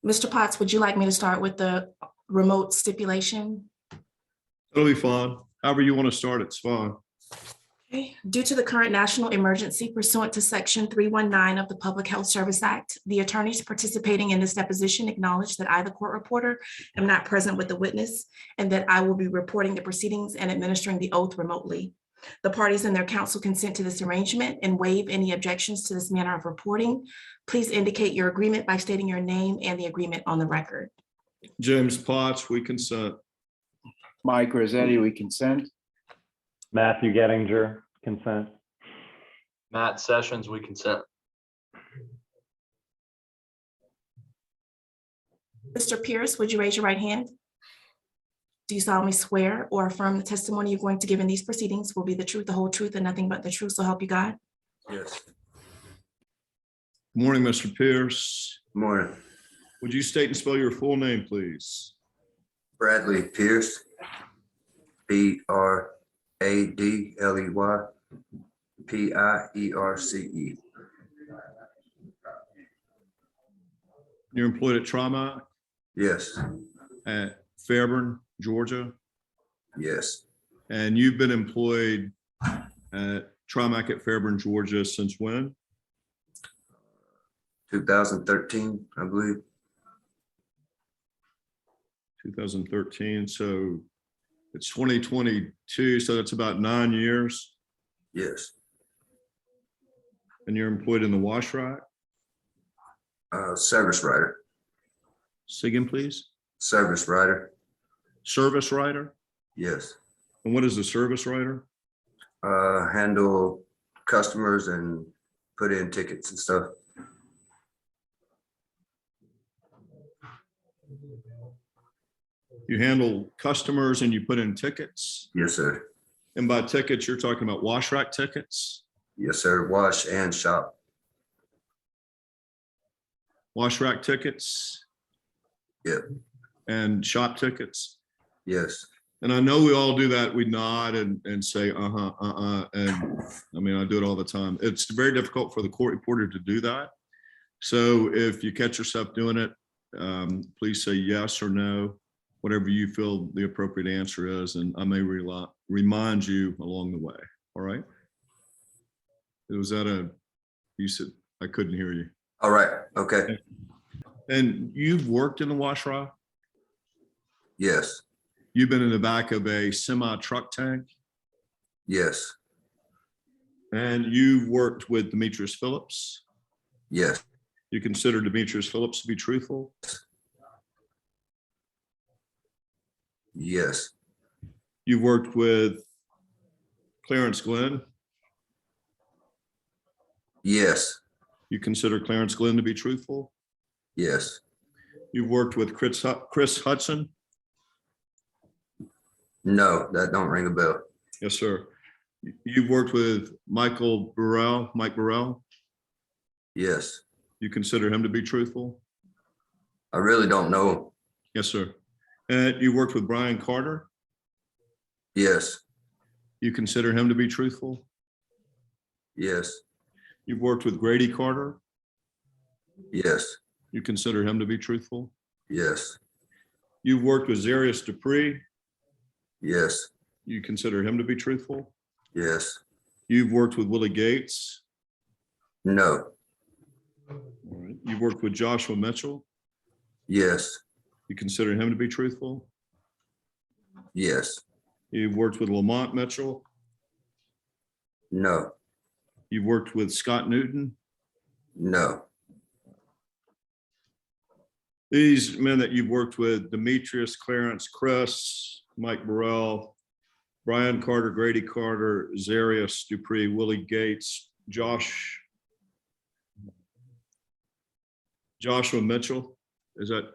Mr. Potts, would you like me to start with the remote stipulation? That'll be fine. However you want to start, it's fine. Okay. Due to the current national emergency pursuant to Section 319 of the Public Health Service Act, the attorneys participating in this deposition acknowledge that I, the court reporter, am not present with the witness and that I will be reporting the proceedings and administering the oath remotely. The parties and their counsel consent to this arrangement and waive any objections to this manner of reporting. Please indicate your agreement by stating your name and the agreement on the record. James Potts, we consent. Mike Rossetti, we consent. Matthew Gettinger, consent. Matt Sessions, we consent. Mr. Pierce, would you raise your right hand? Do you solemnly swear or affirm the testimony you're going to give in these proceedings will be the truth, the whole truth, and nothing but the truth, so help you God? Yes. Good morning, Mr. Pierce. Morning. Would you state and spell your full name, please? Bradley Pierce, BRADLEY PIERCE. You're employed at Trimac Yes, at Fairburn, Georgia, yes. and you've been employed at Trimac at Fairburn, Georgia since when? 2013, I believe. 2013. So it's 2022. So that's about 9 years. Yes. And you're employed in the wash rack. Service writer. Say again, please. Service writer. Service writer. Yes. And what is a service writer? Handle customers and put in tickets and stuff. You handle customers and you put in tickets. Yes, sir. And by tickets, you're talking about wash rack tickets, Yes, sir. Wash and shop. wash rack tickets, Yep. and shop tickets. Yes. And I know we all do that. We nod and say, and I mean, I do it all the time. It's very difficult for the court reporter to do that. So if you catch yourself doing it, please say yes or no, whatever you feel the appropriate answer is, and I may remind you along the way. All right. Was that you said, I couldn't hear you. All right. Okay. And you've worked in the wash rack? Yes. You've been in the back of a semi truck tank, Yes. and you've worked with DEMETRIUS Phillips. Yes. You consider DEMETRIUS Phillips to be truthful? Yes. You've worked with Clarence Glenn. Yes. You consider Clarence Glenn to be truthful? Yes. You've worked with Chris Hudson? No, that don't ring a bell. Yes, sir. You've worked with Mike Burrell? Yes. You consider him to be truthful? I really don't know. Yes, sir. And you worked with Brian Carter? Yes. You consider him to be truthful? Yes. You've worked with Grady Carter? Yes. You consider him to be truthful? Yes. You've worked with Zarius Dupree? Yes. You consider him to be truthful? Yes. You've worked with Willie Gates? No. All right. You've worked with Joshua Mitchell? Yes. You consider him to be truthful? Yes. You've worked with Lamont Mitchell? No. You've worked with Scott Newton? No. These men that you've worked with, DEMETRIUS, Clarence, Chris, Mike Burrell, Brian Carter, Grady Carter, Zarius Dupree, Willie Gates, Joshua Mitchell, is that?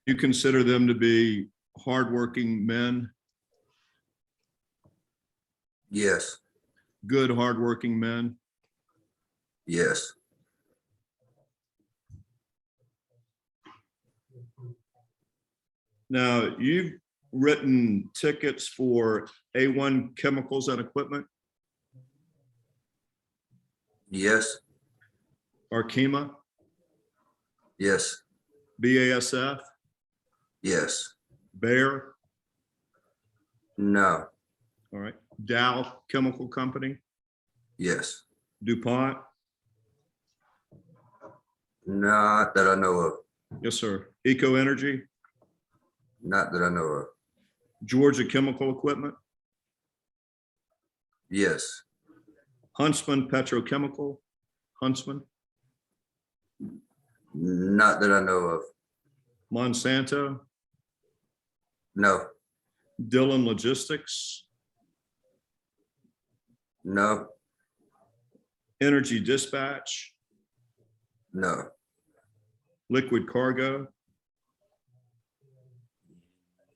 You consider them to be hardworking men, Yes. good hardworking men? Yes. Now, you've written tickets for A1 chemicals and equipment, Yes. Arkema, Yes. BASF, Yes. Bayer, No. all right, Dow Chemical Company, Yes. DuPont, Not that I know of. yes, sir, Eco Energy, Not that I know of. Georgia Chemical Equipment, Yes. Huntsman Petrochemical, Huntsman, Not that I know of. Monsanto, No. Dillon Logistics, No. Energy Dispatch, No. Liquid Cargo,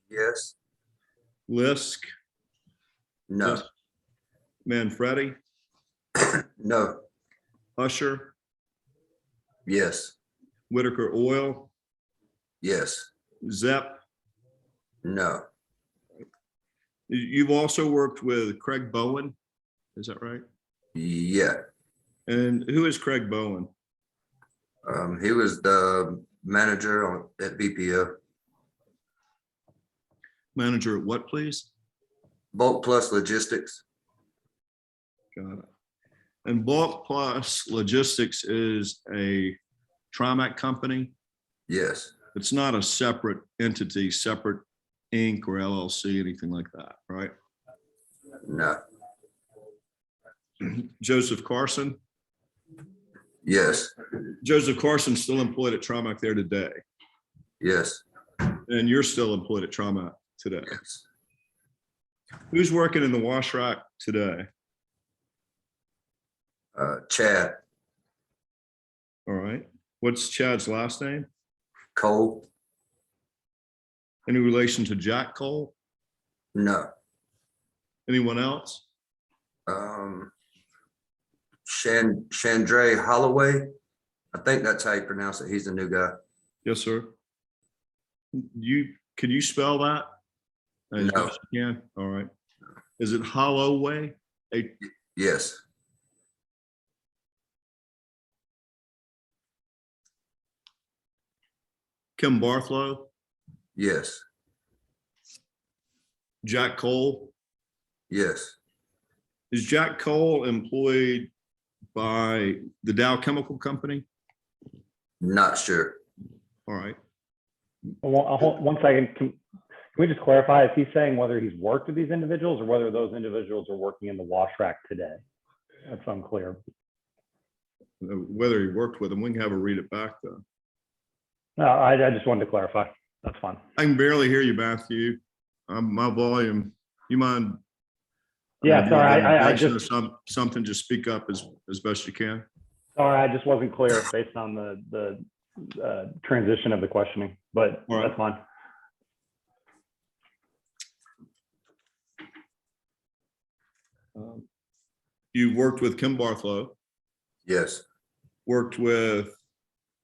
Yes. Lisk, No. Manfredi, No. Usher, Yes. Whitaker Oil, Yes. Zepp. No. You've also worked with Craig Bowen, is that right? Yeah. And who is Craig Bowen? He was the manager at BPO. Manager at what, please? Bulk Plus Logistics. Got it. And Bulk Plus Logistics is a Trimac company. Yes. It's not a separate entity, separate Inc. or LLC, anything like that, right? No. Joseph Carson. Yes. Joseph Carson's still employed at Trimac there today, Yes. and you're still employed at Trimac today. Yes. Who's working in the wash rack today? Chad All right. What's Chad's last name? Cole. Any relation to Jack Cole? No. Anyone else? Chandray Holloway. I think that's how you pronounce it. He's the new guy. Yes, sir. Can you spell that? As No. best you can. All right. Is it Holloway? Yes. Kim Barthlow? Yes. Jack Cole? Yes. Is Jack Cole employed by the Dow Chemical Company? Not sure. All right. One second. Can we just clarify? Is he saying whether he's worked with these individuals or whether those individuals are working in the wash rack today? That's unclear. Whether he worked with them, we can have a read it back though. No, I just wanted to clarify. That's fine. I can barely hear you, Matthew. My volume, you mind? Yeah, sorry. I Or just something, just speak up as best you can. sorry. I just wasn't clear based on the transition of the questioning, but All right. that's fine. You worked with Kim Barthlow, Yes. worked with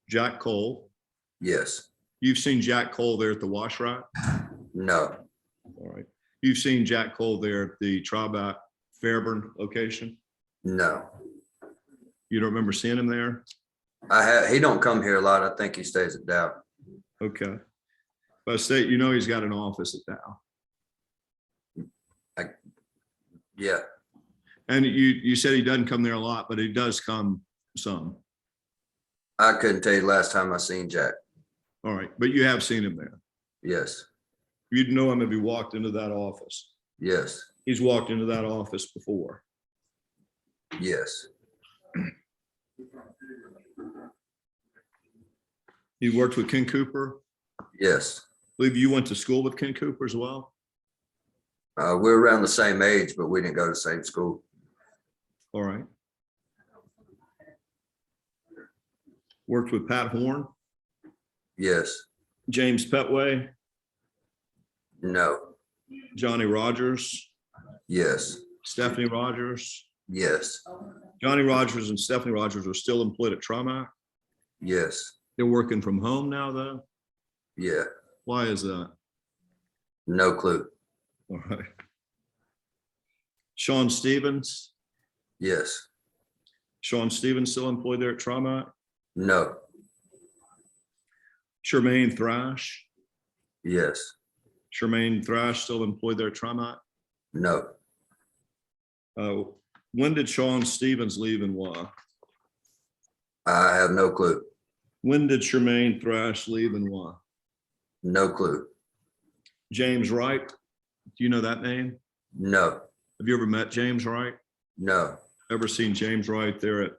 Jack Cole. Yes. You've seen Jack Cole there at the wash rack? No. All right. You've seen Jack Cole there at the Trimac Fairburn location? No. You don't remember seeing him there? He don't come here a lot. I think he stays at Dow. Okay. But state, you know, he's got an office at Dow. Yeah. And you said he doesn't come there a lot, but he does come some. I couldn't tell you the last time I seen Jack. All right. But you have seen him there. Yes. You'd know him if he walked into that office. Yes. He's walked into that office before. Yes. You worked with Ken Cooper? Yes. I believe you went to school with Ken Cooper as well? We're around the same age, but we didn't go to the same school. All right. Worked with Pat Horn, Yes. James Petway, No. Johnny Rogers, Yes. Stephanie Rogers. Yes. Johnny Rogers and Stephanie Rogers are still employed at Trimac. Yes. They're working from home now, though. Yeah. Why is that? No clue. All right. Sean Stevens. Yes. Sean Stevens still employed there at Trimac. No. Charmaine Thrash. Yes. Charmaine Thrash still employed there at Trimac. No. When did Sean Stevens leave and why? I have no clue. When did Charmaine Thrash leave and why? No clue. James Wright, do you know that name? No. Have you ever met James Wright? No. Ever seen James Wright there at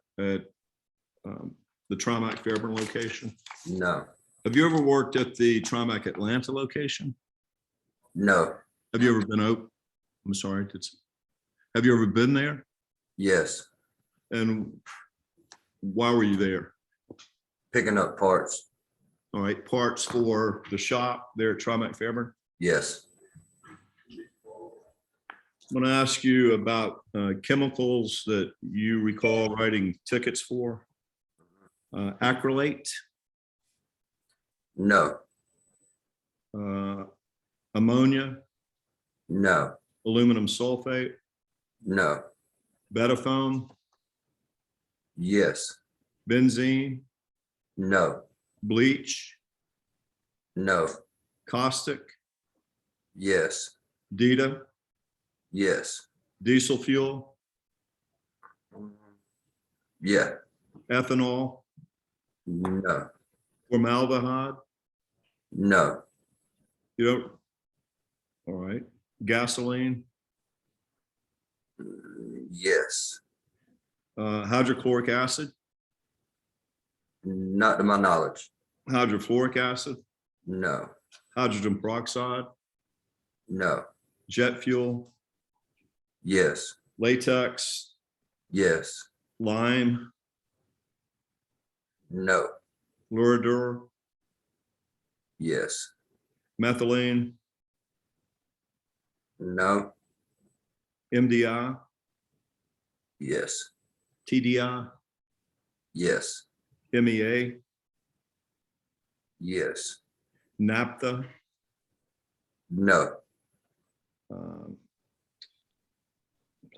the Trimac Fairburn location? No. Have you ever worked at the Trimac Atlanta location? No. Have you ever been I'm sorry, have you ever been there? Yes. And why were you there? Picking up parts. All right, parts for the shop there at Trimac Fairburn. Yes. I'm going to ask you about chemicals that you recall writing tickets for. Acrylate, No. ammonia, No. aluminum sulfate, No. betafoam, Yes. benzene, No. bleach, No. caustic, Yes. DETA, Yes. diesel fuel, Yeah. ethanol, No. formaldehyde. No. You don't, all right, gasoline, Yes. hydrochloric acid, Not to my knowledge. hydrofluoric acid, No. hydrogen peroxide, No. jet fuel, Yes. latex, Yes. lime, No. luridor, Yes. methylene, No. MDI, Yes. TDI, Yes. MEA, Yes. naphtha, No. um,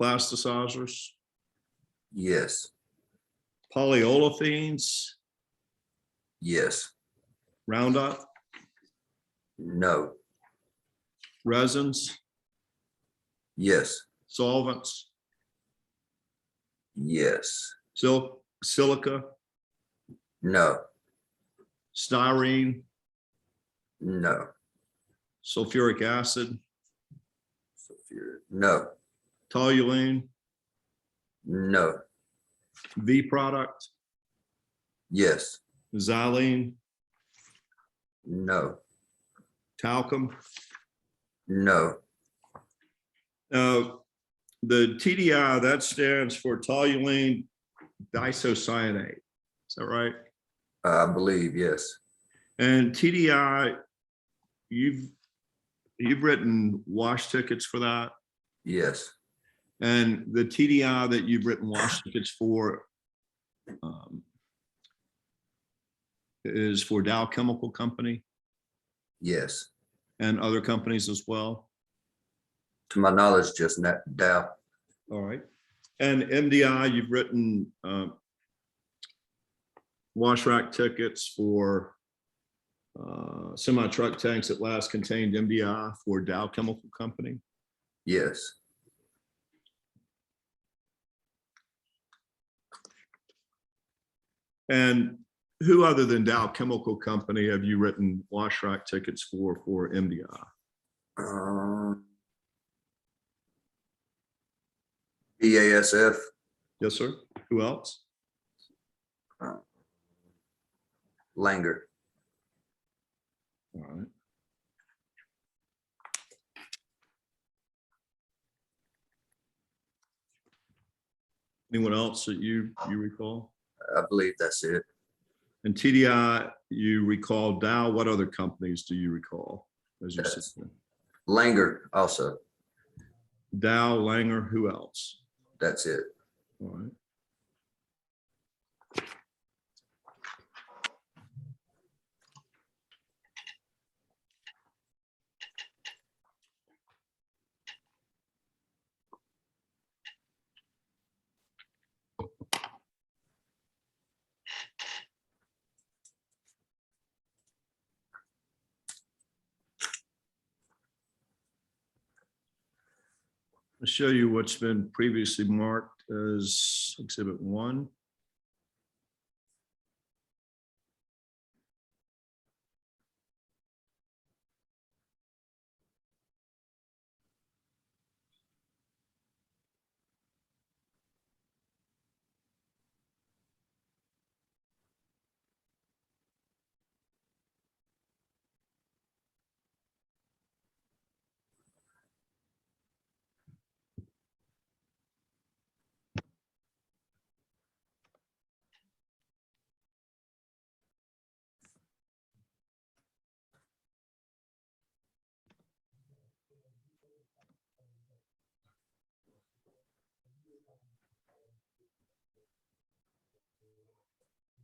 plasticizers, Yes. polyolefins, Yes. Roundup, No. resins, Yes. solvents, Yes. silica, No. styrene, No. sulfuric acid, No. toluene, No. V product, Yes. xylene, No. talcum. No. The TDI, that stands for toluene disocyanate. Is that right? I believe, yes. And TDI, you've written wash tickets for that. Yes. And the TDI that you've written wash tickets for is for Dow Chemical Company Yes. and other companies as well. To my knowledge, just Dow. All right. And MDI, you've written wash rack tickets for semi-truck tanks that last contained MDI for Dow Chemical Company. Yes. And who other than Dow Chemical Company have you written wash rack tickets for MDI? BASF. Yes, sir. Who else? Langer. All right. Anyone else that you recall? I believe that's it. And TDI, you recall Dow. What other companies do you recall? As you said, Yes. Langer also. Dow, Langer, who else? That's it. All right. I'll show you what's been previously marked as Exhibit 1.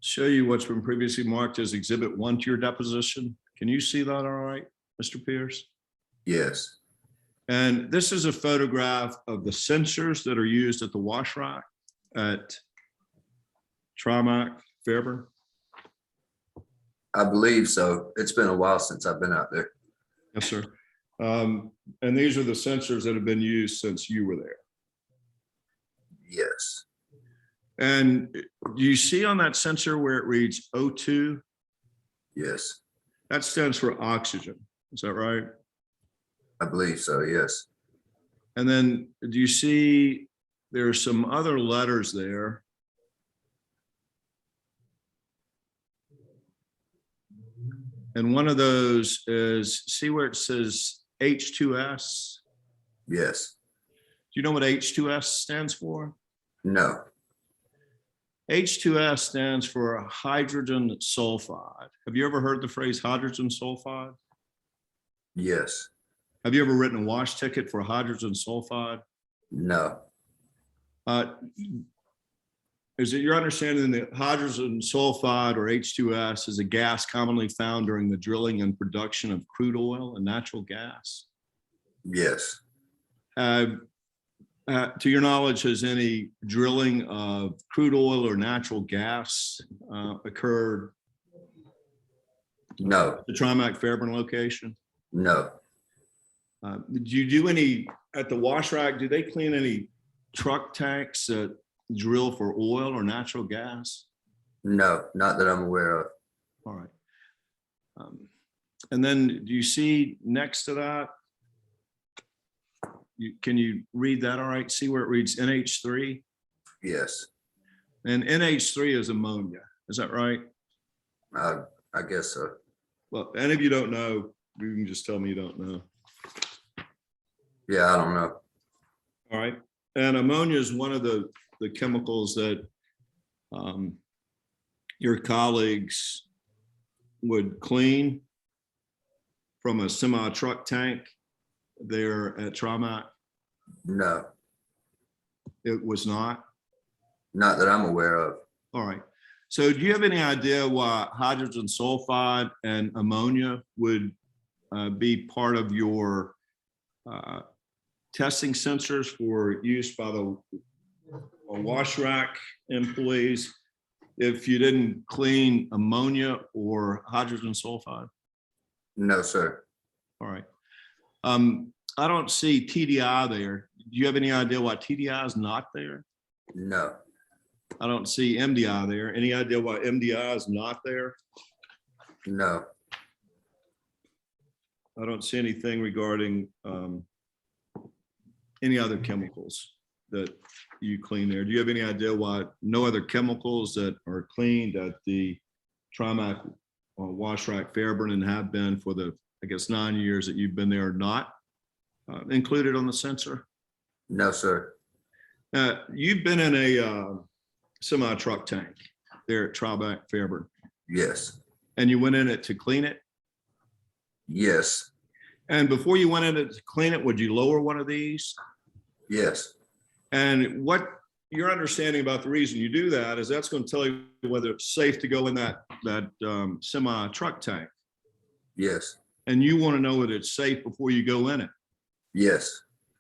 Show you what's been previously marked as Exhibit 1 to your deposition. Can you see that all right, Mr. Pierce? Yes, And this is a photograph of the sensors that are used at the wash rack at Trimac, Fairburn. I believe so. It's been a while since I've been out there. Yes, sir. And these are the sensors that have been used since you were there. Yes, And do you see on that sensor where it reads O2? yes, That stands for oxygen. Is that right? I believe so. Yes, And then do you see there are some other letters there? And one of those is, see where it says H2S? yes, Do you know what H2S stands for? no, H2S stands for hydrogen sulfide. Have you ever heard the phrase hydrogen sulfide? yes, Have you ever written a wash ticket for hydrogen sulfide? no, Is it your understanding that hydrogen sulfide or H2S is a gas commonly found during the drilling and production of crude oil and natural gas? yes, To your knowledge, has any drilling of crude oil or natural gas occurred no, at the Trimac Fairburn location? no, Do you do any, at the wash rack, do they clean any truck tanks that drill for oil or natural gas? no, not that I'm aware of. All right. And then do you see next to that? Can you read that all right? See where it reads NH3? Yes, And NH3 is ammonia. Is that right? I guess so. Well, any of you don't know, you can just tell me you don't know. Yeah, I don't know. All right. And ammonia is one of the chemicals that your colleagues would clean from a semi truck tank there at Trimac. No, It was not. not that I'm aware of. All right. So do you have any idea why hydrogen sulfide and ammonia would be part of your testing sensors for use by the wash rack employees if you didn't clean ammonia or hydrogen sulfide? No, sir. All right. I don't see TDI there. Do you have any idea why TDI is not there? No, I don't see MDI there. Any idea why MDI is not there? no, I don't see anything regarding any other chemicals that you clean there. Do you have any idea why no other chemicals that are cleaned at the Trimac wash rack Fairburn and have been for the, I guess, 9 years that you've been there are not included on the sensor? no, sir. You've been in a semi truck tank there at Trimac Fairburn, Yes, and you went in it to clean it. yes, And before you went in it to clean it, would you lower one of these? yes, And what your understanding about the reason you do that is that's going to tell you whether it's safe to go in that semi truck tank. yes, And you want to know that it's safe before you go in it. yes,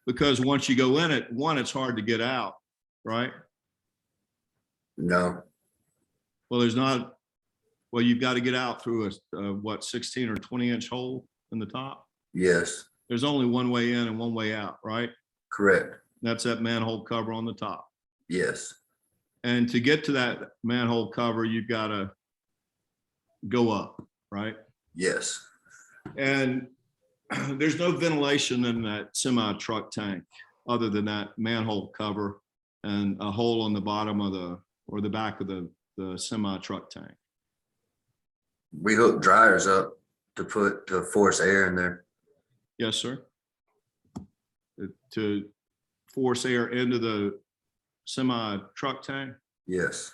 Because once you go in it, one, it's hard to get out, right? no, Well, there's not, well, you've got to get out through a what, 16 or 20-inch hole in the top? yes, There's only one way in and one way out, right? correct. That's that manhole cover on the top. Yes, And to get to that manhole cover, you've got to go up, right? yes, And there's no ventilation in that semi truck tank other than that manhole cover and a hole on the bottom of the back of the semi truck tank. we hook dryers up to force air in there. Yes, sir. To force air into the semi truck tank. Yes,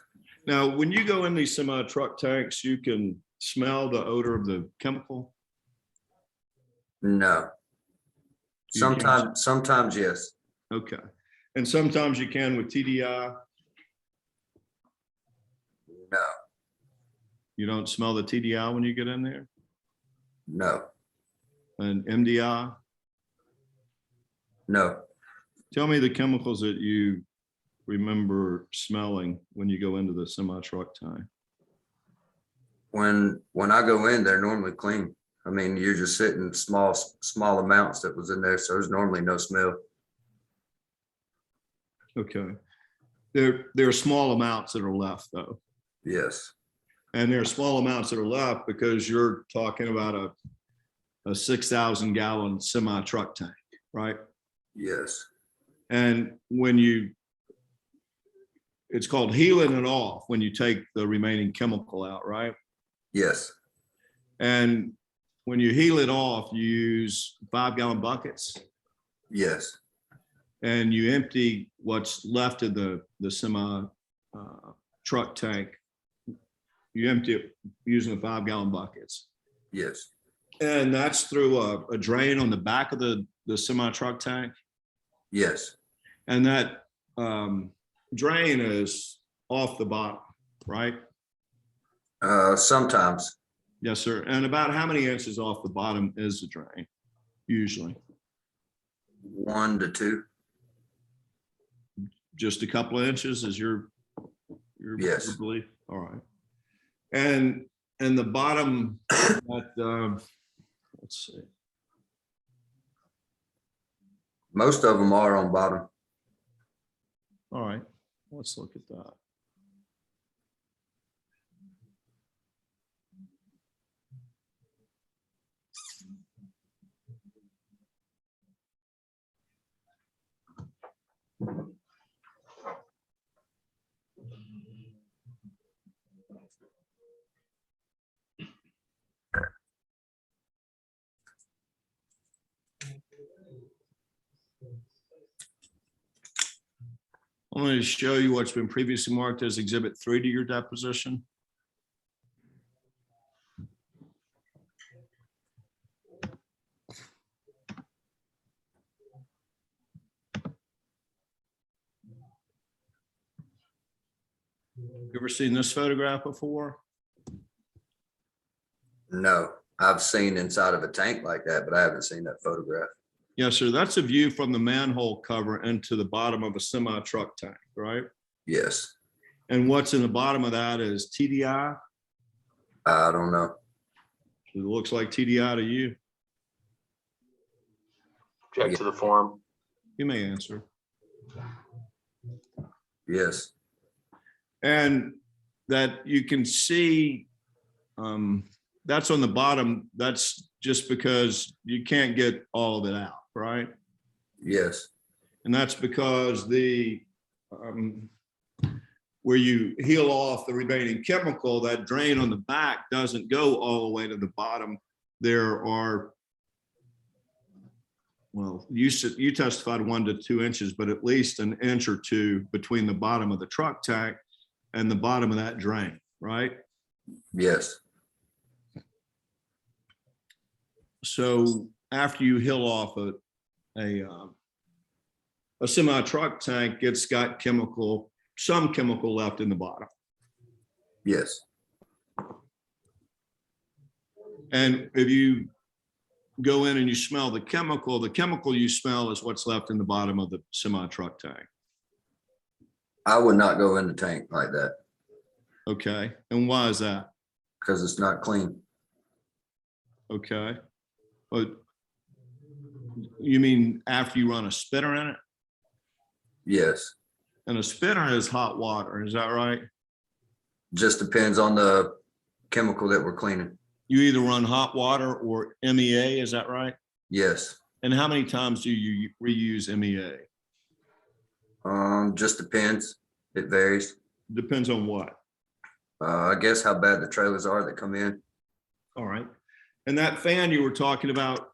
Now, when you go in these semi truck tanks, you can smell the odor of the chemical. no. You can't. Sometimes, yes, Okay. And sometimes you can with TDI. no, You don't smell the TDI when you get in there, no, and MDI. no. Tell me the chemicals that you remember smelling when you go into the semi truck tank. When I go in, they're normally clean. I mean, you're just sitting small amounts that was in there, so there's normally no smell. Okay. There are small amounts that are left though. Yes, And there are small amounts that are left because you're talking about a 6,000 gallon semi truck tank, right? yes, And it's called healing it off when you take the remaining chemical out, right? yes, And when you heal it off, you use 5-gallon buckets yes, and you empty what's left of the semi truck tank. You empty it using the 5-gallon buckets. yes, And that's through a drain on the back of the semi truck tank. yes, And that drain is off the bottom, right? sometimes. Yes, sir. And about how many inches off the bottom is the drain usually? 1 to 2. Just a couple of inches is your Yes. belief? All right. And the bottom that let's see. Most of them are on bottom. All right, let's look at that. I'm going to show you what's been previously marked as Exhibit 3 to your deposition. You ever seen this photograph before? No, I've seen inside of a tank like that, but I haven't seen that photograph. Yes, sir. That's a view from the manhole cover into the bottom of a semi truck tank, right? Yes, And what's in the bottom of that is TDI. I don't know. It looks like TDI to you. Object to the form. You may answer. Yes, And that you can see that's on the bottom. That's just because you can't get all of it out, right? yes, And that's because where you heal off the remaining chemical, that drain on the back doesn't go all the way to the bottom. There are, well, you testified 1 to 2 inches, but at least an inch or two between the bottom of the truck tank and the bottom of that drain, right? yes, So after you heal off a semi truck tank, it's got some chemical left in the bottom. yes. And if you go in and you smell the chemical you smell is what's left in the bottom of the semi truck tank. I would not go in the tank like that Okay. And why is that? because it's not clean. Okay. But you mean after you run a spitter in it? Yes, And a spinner is hot water, is that right? just depends on the chemical that we're cleaning. You either run hot water or MEA, is that right? Yes, And how many times do you reuse MEA? just depends. It varies. Depends on what. I guess how bad the trailers are that come in. All right. And that fan you were talking about,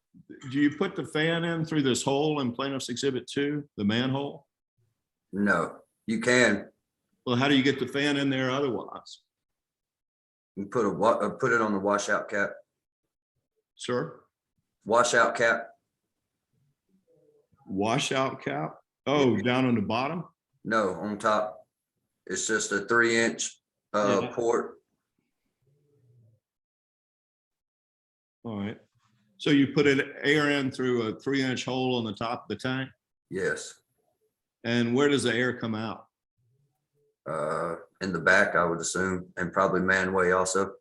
do you put the fan in through this hole in plaintiff's exhibit 2, the manhole? No, you can. Well, how do you get the fan in there otherwise? You put put it on the washout cap. Sir? Washout cap. Washout cap? Oh, down on the bottom? No, on top. It's just a 3-inch Yeah. port. All right. So you put air in through a 3-inch hole on the top of the tank? Yes. And where does the air come out? In the back, I would assume, and probably manway also.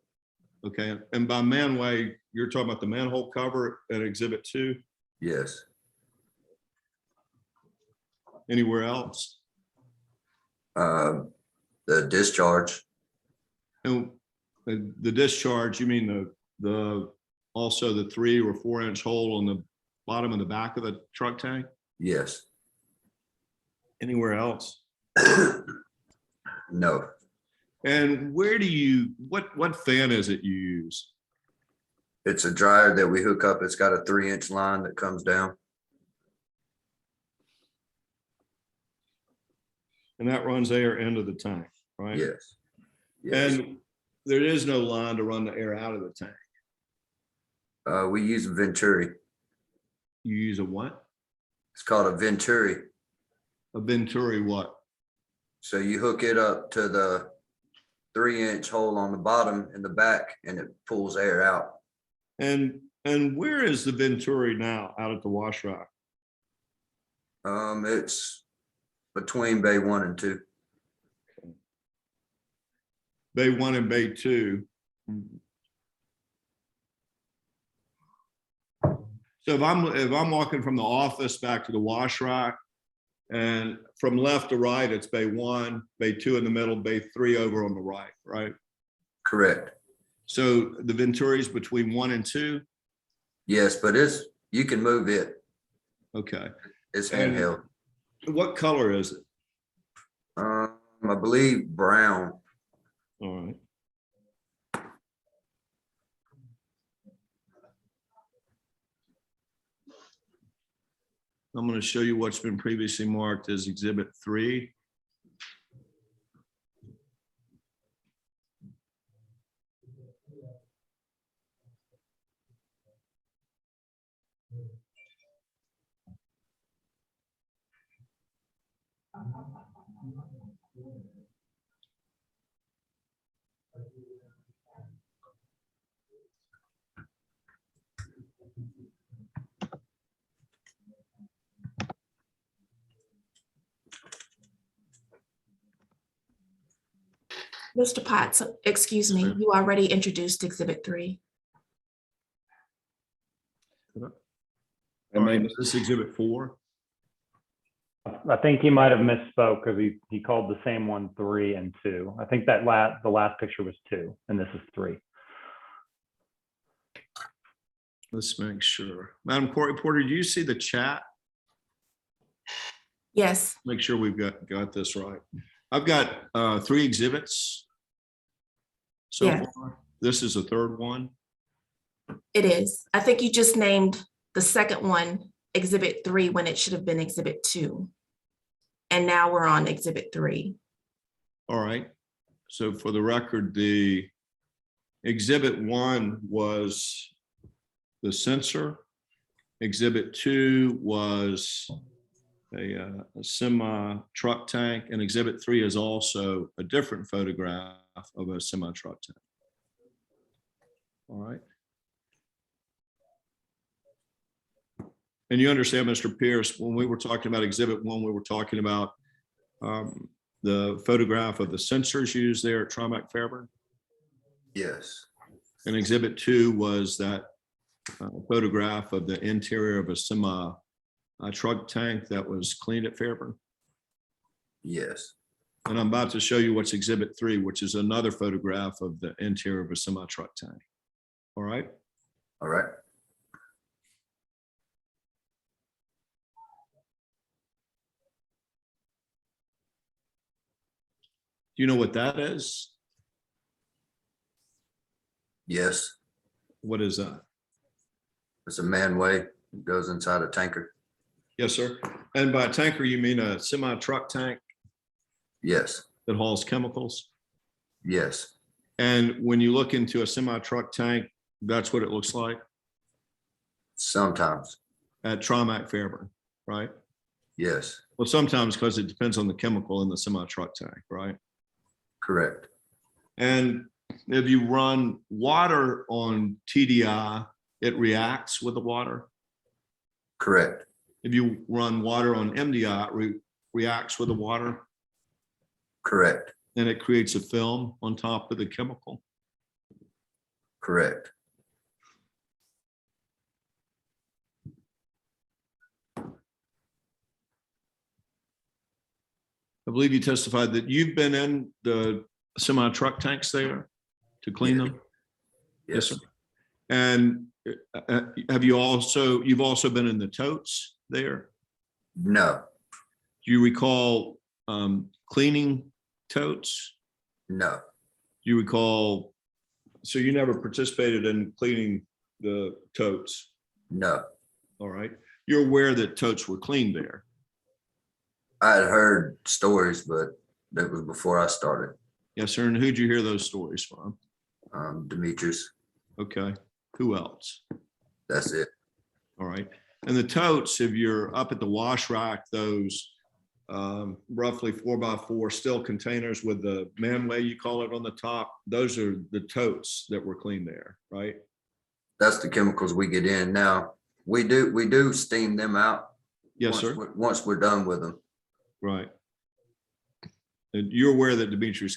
Okay. And by manway, you're talking about the manhole cover at exhibit 2? Yes. Anywhere else? The discharge. And the discharge, you mean also the 3 or 4-inch hole on the bottom of the back of the truck tank? Yes. Anywhere else? No. And where do what fan is it you use? It's a dryer that we hook up. It's got a 3-inch line that comes down. And that runs air into the tank, right? Yes. Yes. And there is no line to run the air out of the tank. We use a Venturi. You use a what? It's called a Venturi. A Venturi what? So you hook it up to the 3-inch hole on the bottom in the back and it pulls air out. And where is the Venturi now out at the wash rack? It's between bay 1 and 2. Bay 1 and Bay 2. So if I'm walking from the office back to the wash rack, and from left to right, it's Bay 1, Bay 2 in the middle, Bay 3 over on the right, right? Correct. So the Venturi is between 1 and 2? Yes, but you can move it. Okay. It's And- handheld. What color is it? I believe brown. All right. I'm going to show you what's been previously marked as Exhibit 3. Mr. Potts, excuse me, you already introduced Exhibit 3. All right, is this Exhibit 4? I think he might have misspoke because he called the same one 3 and 2. I think that the last picture was 2 and this is 3. Let's make sure. Madam Court Reporter, do you see the chat? Yes, Make sure we've got this right. I've got 3 exhibits so Yeah. far. This is the 3rd one. it is. I think you just named the second one Exhibit 3 when it should have been Exhibit 2. And now we're on Exhibit 3. All right. So for the record, the Exhibit 1 was the sensor. Exhibit 2 was a semi truck tank, and Exhibit 3 is also a different photograph of a semi truck tank. All right. And you understand, Mr. Pierce, when we were talking about Exhibit 1, we were talking about the photograph of the sensors used there at Trimac Fairburn. Yes. And Exhibit 2 was that photograph of the interior of a semi truck tank that was cleaned at Fairburn. Yes. And I'm about to show you what's Exhibit 3, which is another photograph of the interior of a semi-truck tank. All right. All right. Do you know what that is? Yes. What is that? It's a manway. It goes inside a tanker. Yes, sir. And by tanker, you mean a semi-truck tank Yes. that hauls chemicals? Yes. And when you look into a semi-truck tank, that's what it looks like Sometimes. at Trimac Fairburn, right? Yes. Well, sometimes because it depends on the chemical in the semi-truck tank, right? Correct. And if you run water on TDI, it reacts with the water. Correct. If you run water on MDI, it reacts with the water, Correct. and it creates a film on top of the chemical. Correct. I believe you testified that you've been in the semi-truck tanks there to clean them? Yes, sir. And you've also been in the totes there? No. Do you recall cleaning totes? No. Do you recall, so you never participated in cleaning the totes? No. All right. You're aware that totes were cleaned there? I had heard stories, but that was before I started. Yes, sir. And who'd you hear those stories from? DEMETRIUS. Okay. Who else? That's it. All right. And the totes, if you're up at the wash rack, those roughly 4x4 steel containers with the manway, you call it, on the top, those are the totes that were cleaned there, right? That's the chemicals we get in. Now, we do steam them out. Yes, sir. Once we're done with them. Right. And you're aware that Demetrius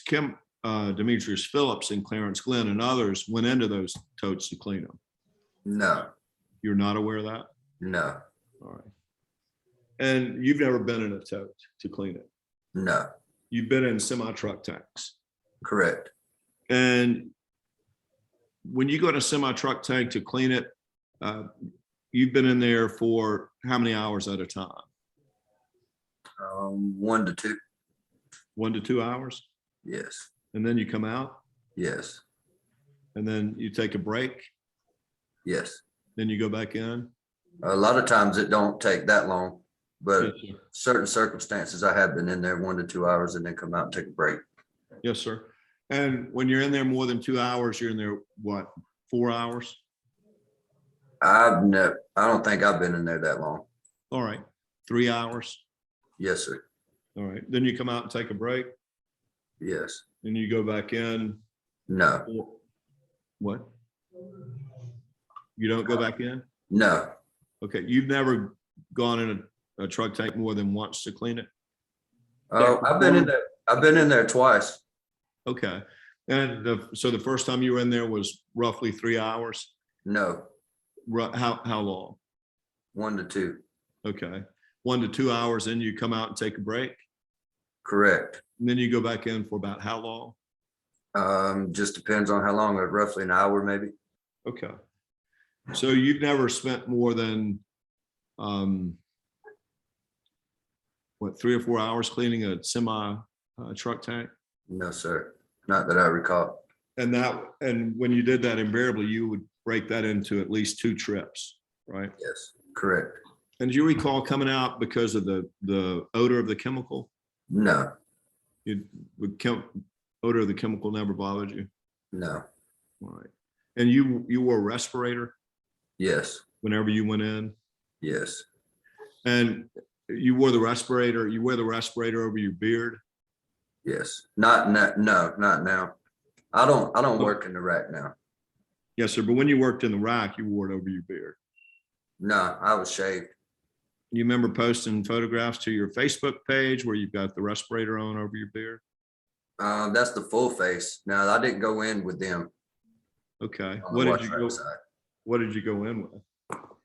Phillips and Clarence Glenn and others went into those totes to clean them? No. You're not aware of that? No. All right. And you've never been in a tote to clean it? No. You've been in semi-truck tanks? Correct. And when you go to a semi-truck tank to clean it, you've been in there for how many hours at a time? 1 to 2. 1 to 2 hours? Yes. And then you come out, Yes. and then you take a break, Yes. then you go back in? A lot of times it don't take that long, but Yes, sir. certain circumstances I have been in there 1 to 2 hours and then come out and take a break. Yes, sir. And when you're in there more than 2 hours, you're in there, what, 4 hours? I don't think I've been in there that long. All right, 3 hours? Yes, sir. All right, then you come out and take a break, Yes. and you go back in. No. What? You don't go back in? No. Okay, you've never gone in a truck tank more than once to clean it? Oh, I've been in there. I've been in there twice. Okay, and so the first time you were in there was roughly 3 hours? No. How long? 1 to 2. Okay, 1 to 2 hours, and you come out and take a break? Correct. And then you go back in for about how long? Just depends on how long, roughly an hour, maybe. Okay. So you've never spent more than, what, 3 or 4 hours cleaning a semi truck tank? No, sir. Not that I recall. And when you did that, invariably, you would break that into at least 2 trips, right? Yes, correct. And do you recall coming out because of the odor of the chemical? No, Odor of the chemical never bothered you? no. All right. And you wore a respirator Yes, whenever you went in? yes. And you wear the respirator over your beard? Yes. Not now. I don't work in the rack now. Yes, sir. But when you worked in the rack, you wore it over your beard. No, I was shaved. You remember posting photographs to your Facebook page where you've got the respirator on over your beard? That's the full face. No, I didn't go in with them. Okay. on the wash rack side. What did you go in with?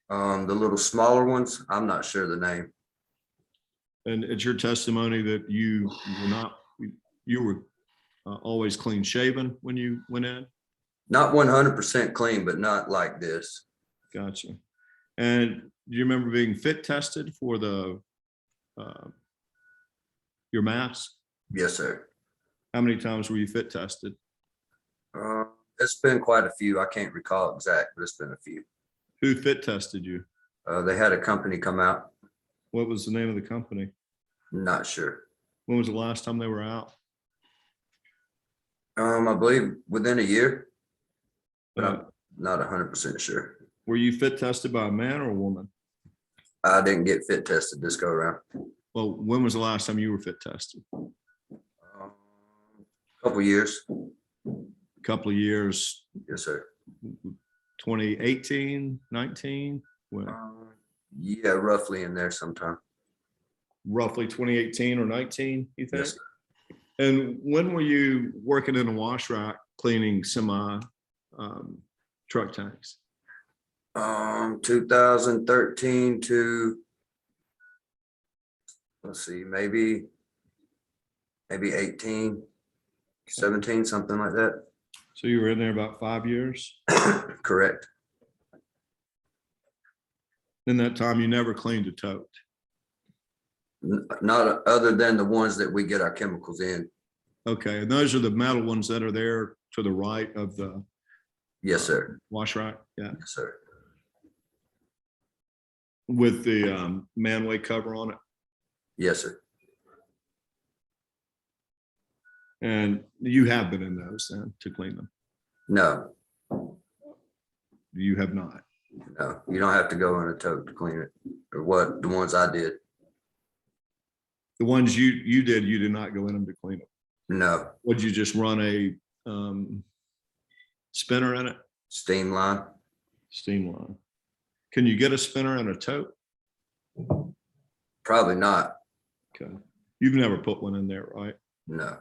The little smaller ones, I'm not sure the name. And it's your testimony that you were not, you were always clean shaven when you went in? Not 100% clean, but not like this. Gotcha. And do you remember being fit tested for the your mask? Yes, sir. How many times were you fit tested? It's been quite a few. I can't recall exact, but it's been a few. Who fit tested you? They had a company come out. What was the name of the company? Not sure. When was the last time they were out? I believe within a year, but Uh, I'm not 100% sure. Were you fit tested by a man or a woman? I didn't get fit tested this go around. Well, when was the last time you were fit tested? Couple years. A couple of years, Yes, sir. 2018, 19? When? Yeah, roughly in there sometime. Roughly 2018 or 19, you think? Yes, sir. And when were you working in a wash rack cleaning semi truck tanks? 2013 to, let's see, maybe 18, 17, something like that. So you were in there about 5 years? Correct. In that time, you never cleaned a tote? Not other than the ones that we get our chemicals in. Okay, and those are the metal ones that are there to the right of the Yes, sir. wash rack? Yeah, Yes, sir. with the man-way cover on it. Yes, sir. And you have been in those then to clean them? No, You have not? no, you don't have to go in a tote to clean it, or what, the ones I did. The ones you did, you did not go in them to clean them? No, Would you just run a spinner in it? steam line. Steam line. Can you get a spinner in a tote? Probably not. Okay. You've never put one in there, right? No.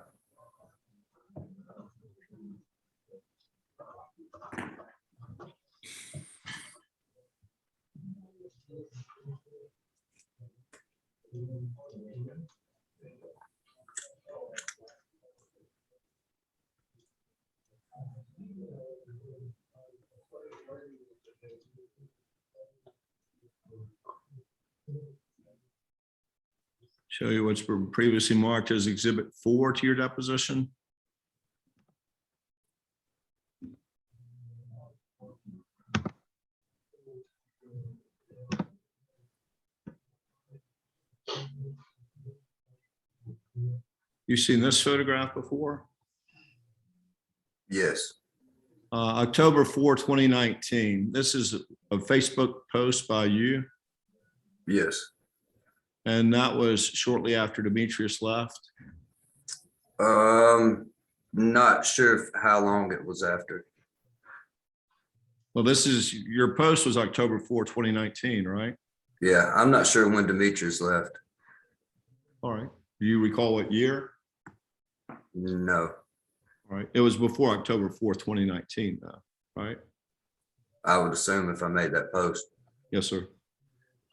Show you what's been previously marked as Exhibit 4 to your deposition. You've seen this photograph before? Yes. October 4, 2019. This is a Facebook post by you, Yes. and that was shortly after DEMETRIUS left. Not sure how long it was after. Well, this is, your post was October 4, 2019, right? Yeah, I'm not sure when Demetrius left. All right. Do you recall what year? No, All right. It was before October 4, 2019, though, right? I would assume if I made that post. Yes, sir.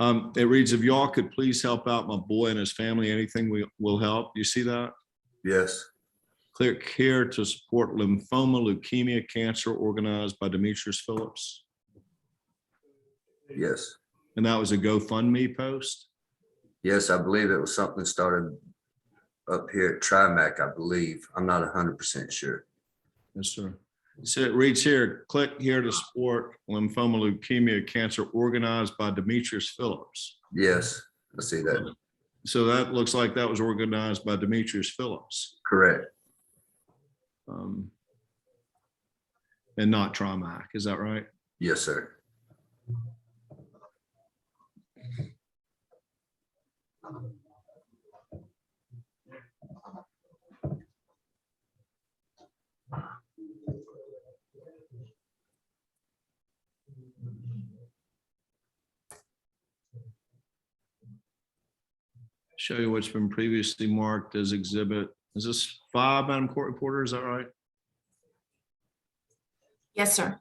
It reads, if y'all could please help out my boy and his family, anything will help. You see that? Yes. Click here to support lymphoma, leukemia, cancer organized by DEMETRIUS Phillips. Yes. And that was a GoFundMe post? Yes, I believe it was something started up here at Trimac, I believe. I'm not 100% sure. Yes, sir. So it reads here, click here to support lymphoma, leukemia, cancer organized by DEMETRIUS Phillips. Yes, I see that. So that looks like that was organized by DEMETRIUS Phillips. Correct. And not Trimac, is that right? Yes, sir. Show you what's been previously marked as exhibit. Is this 5, Madam Court Reporter? Is that right? Yes, sir.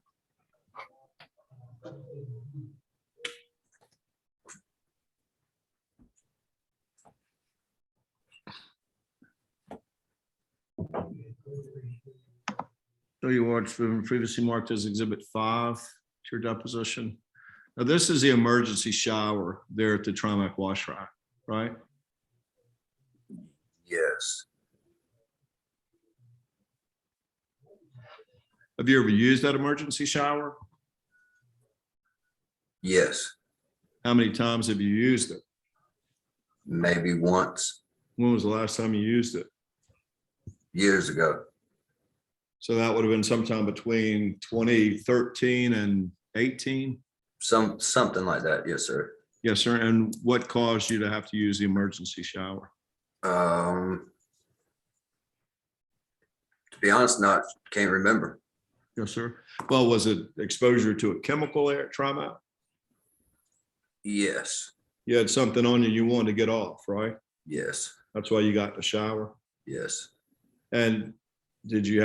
Show you what's been previously marked as Exhibit 5 to your deposition. Now, this is the emergency shower there at the Trimac wash rack, right? Yes. Have you ever used that emergency shower? Yes. How many times have you used it? Maybe once, When was the last time you used it? years ago. So that would have been sometime between 2013 and 18? Something like that. Yes, sir. Yes, sir. And what caused you to have to use the emergency shower? To be honest, can't remember. Yes, sir. Well, was it exposure to a chemical there at Trimac? Yes. You had something on you you wanted to get off, right? Yes. That's why you got in the shower. Yes. And did you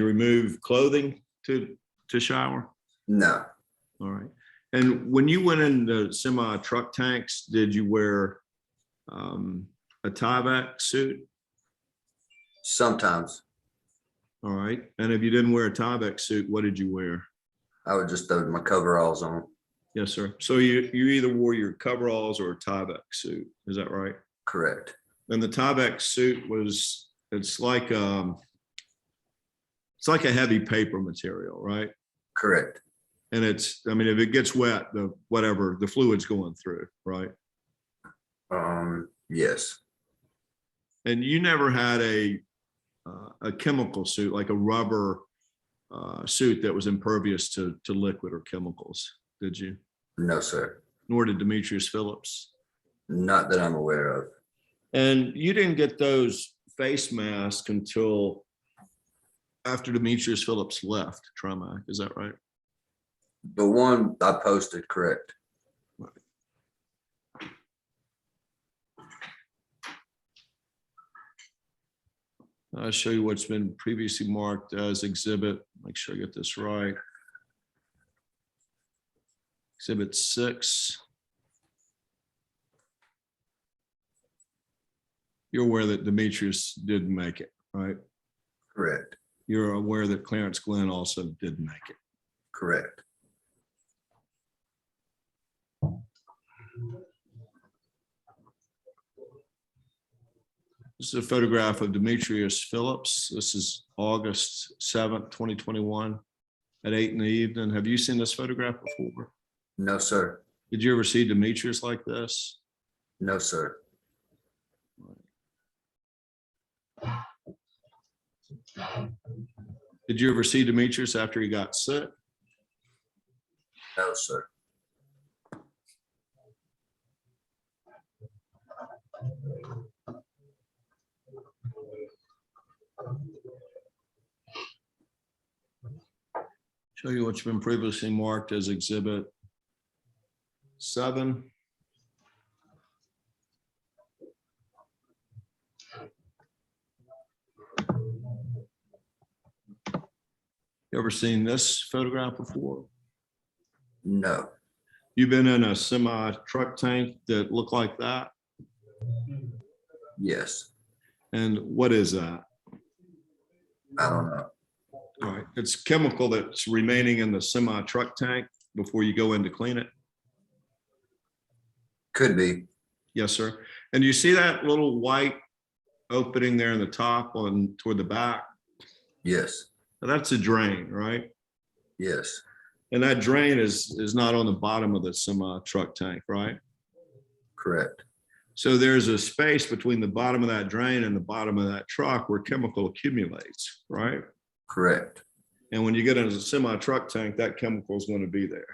remove clothing to shower? No. All right. And when you went in the semi truck tanks, did you wear a Tyvek suit? Sometimes All right. And if you didn't wear a Tyvek suit, what did you wear? I would just throw my coveralls on. Yes, sir. So you either wore your coveralls or a Tyvek suit. Is that right? Correct. And the Tyvek suit it's like a heavy paper material, right? Correct. And if it gets wet, the fluid's going through, right? Yes. And you never had a chemical suit, like a rubber suit that was impervious to liquid or chemicals, did you? No, sir. Nor did Demetrius Phillips. Not that I'm aware of. And you didn't get those face masks until after Demetrius Phillips left Trimac, is that right? The one I posted, correct. I'll show you what's been previously marked as exhibit. Make sure I get this right. Exhibit 6. You're aware that Demetrius didn't make it, right? Correct. You're aware that Clarence Glenn also didn't make it. Correct. This is a photograph of Demetrius Phillips. This is August 7th, 2021 at 8 in the evening. Have you seen this photograph before? No, sir. Did you ever see Demetrius like this? No, sir. Did you ever see Demetrius after he got sick? No, sir. Show you what's been previously marked as exhibit 7. You ever seen this photograph before? No. You've been in a semi truck tank that looked like that? Yes. And what is that? I don't know. All right, it's chemical that's remaining in the semi truck tank before you go in to clean it. Could be. Yes, sir. And you see that little white opening there in the top on toward the back? Yes. Now, that's a drain, right? Yes. And that drain is not on the bottom of the semi truck tank, right? Correct. So there's a space between the bottom of that drain and the bottom of that truck where chemical accumulates, right? Correct. And when you get into a semi truck tank, that chemical is going to be there.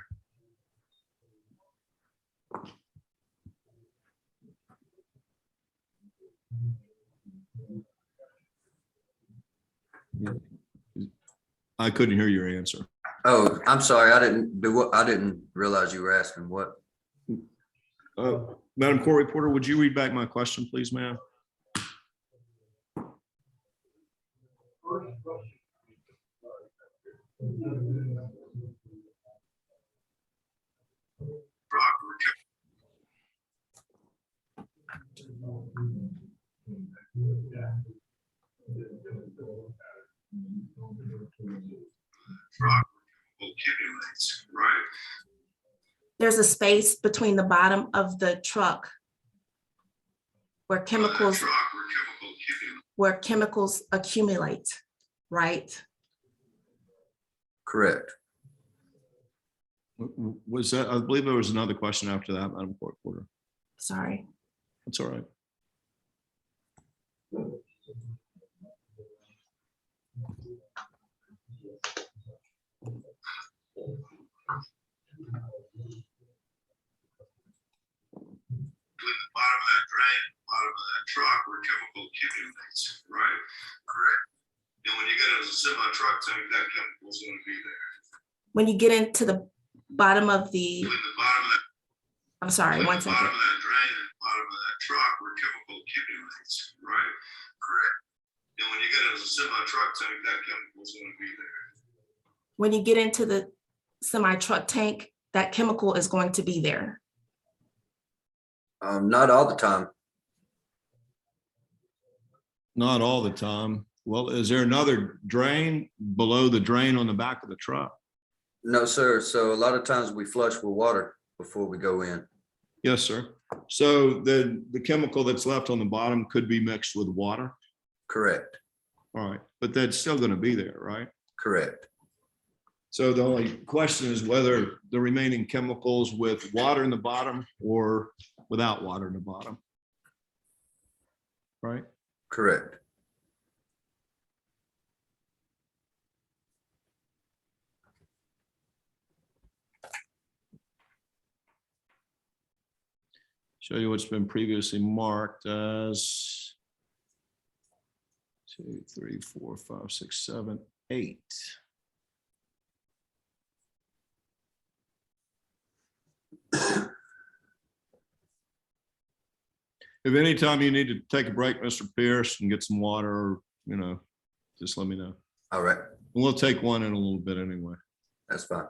I couldn't hear your answer. Oh, I'm sorry. I didn't realize you were asking what. Madam Court Reporter, would you read back my question, please, ma'am? accumulates, right? There's a space between the bottom of the truck where chemicals, Truck where chemical accumulates. where chemicals accumulate, right? Correct. Was that, I believe there was another question after that, Madam Court Reporter. Sorry. That's all right. Between the bottom of that drain, bottom of that truck where chemical accumulates, right? Correct. And when you get it as a semi truck tank, that chemical's gonna be there. When you get into the bottom of the, Between the bottom of that. I'm sorry, between one the bottom second. of that drain and bottom of that truck where chemical accumulates, right? Correct. And when you get it as a semi truck tank, that chemical's gonna be there. When you get into the semi truck tank, that chemical is going to be there. Not all the time. Not all the time. Well, is there another drain below the drain on the back of the truck? No, sir. So a lot of times we flush with water before we go in. Yes, sir. So the chemical that's left on the bottom could be mixed with water. Correct. All right, but that's still going to be there, right? Correct. So the only question is whether the remaining chemicals with water in the bottom or without water in the bottom. Right? Correct. Show you what's been previously marked as 2, 3, 4, 5, 6, 7, 8. If any time you need to take a break, Mr. Pierce, and get some water, or, you know, just let me know. All right. We'll take one in a little bit anyway. That's fine.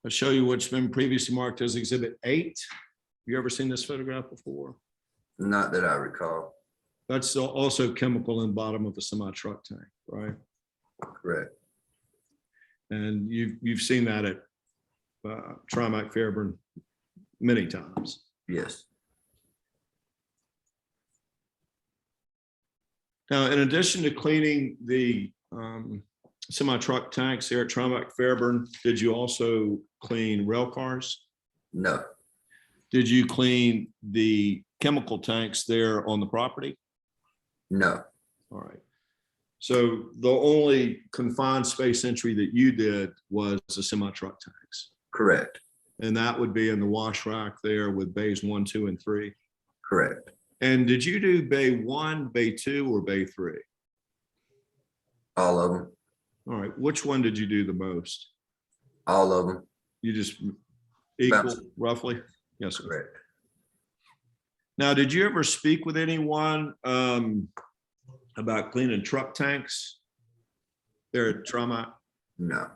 I'll show you what's been previously marked as Exhibit 8. You ever seen this photograph before? Not that I recall. That's also chemical in bottom of the semi-truck tank, right? Correct. And you've seen that at Trimac Fairburn many times. Yes. Now, in addition to cleaning the semi-truck tanks here at Trimac Fairburn, did you also clean rail cars? No. Did you clean the chemical tanks there on the property? No. All right. So the only confined space entry that you did was the semi-truck tanks. Correct. And that would be in the wash rack there with bays 1, 2, and 3. Correct. And did you do bay 1, bay 2, or bay 3? All of them. All right. Which one did you do the most? All of them. You just equal About- roughly? Yes, sir. Correct. Now, did you ever speak with anyone about cleaning truck tanks there at Trimac? No.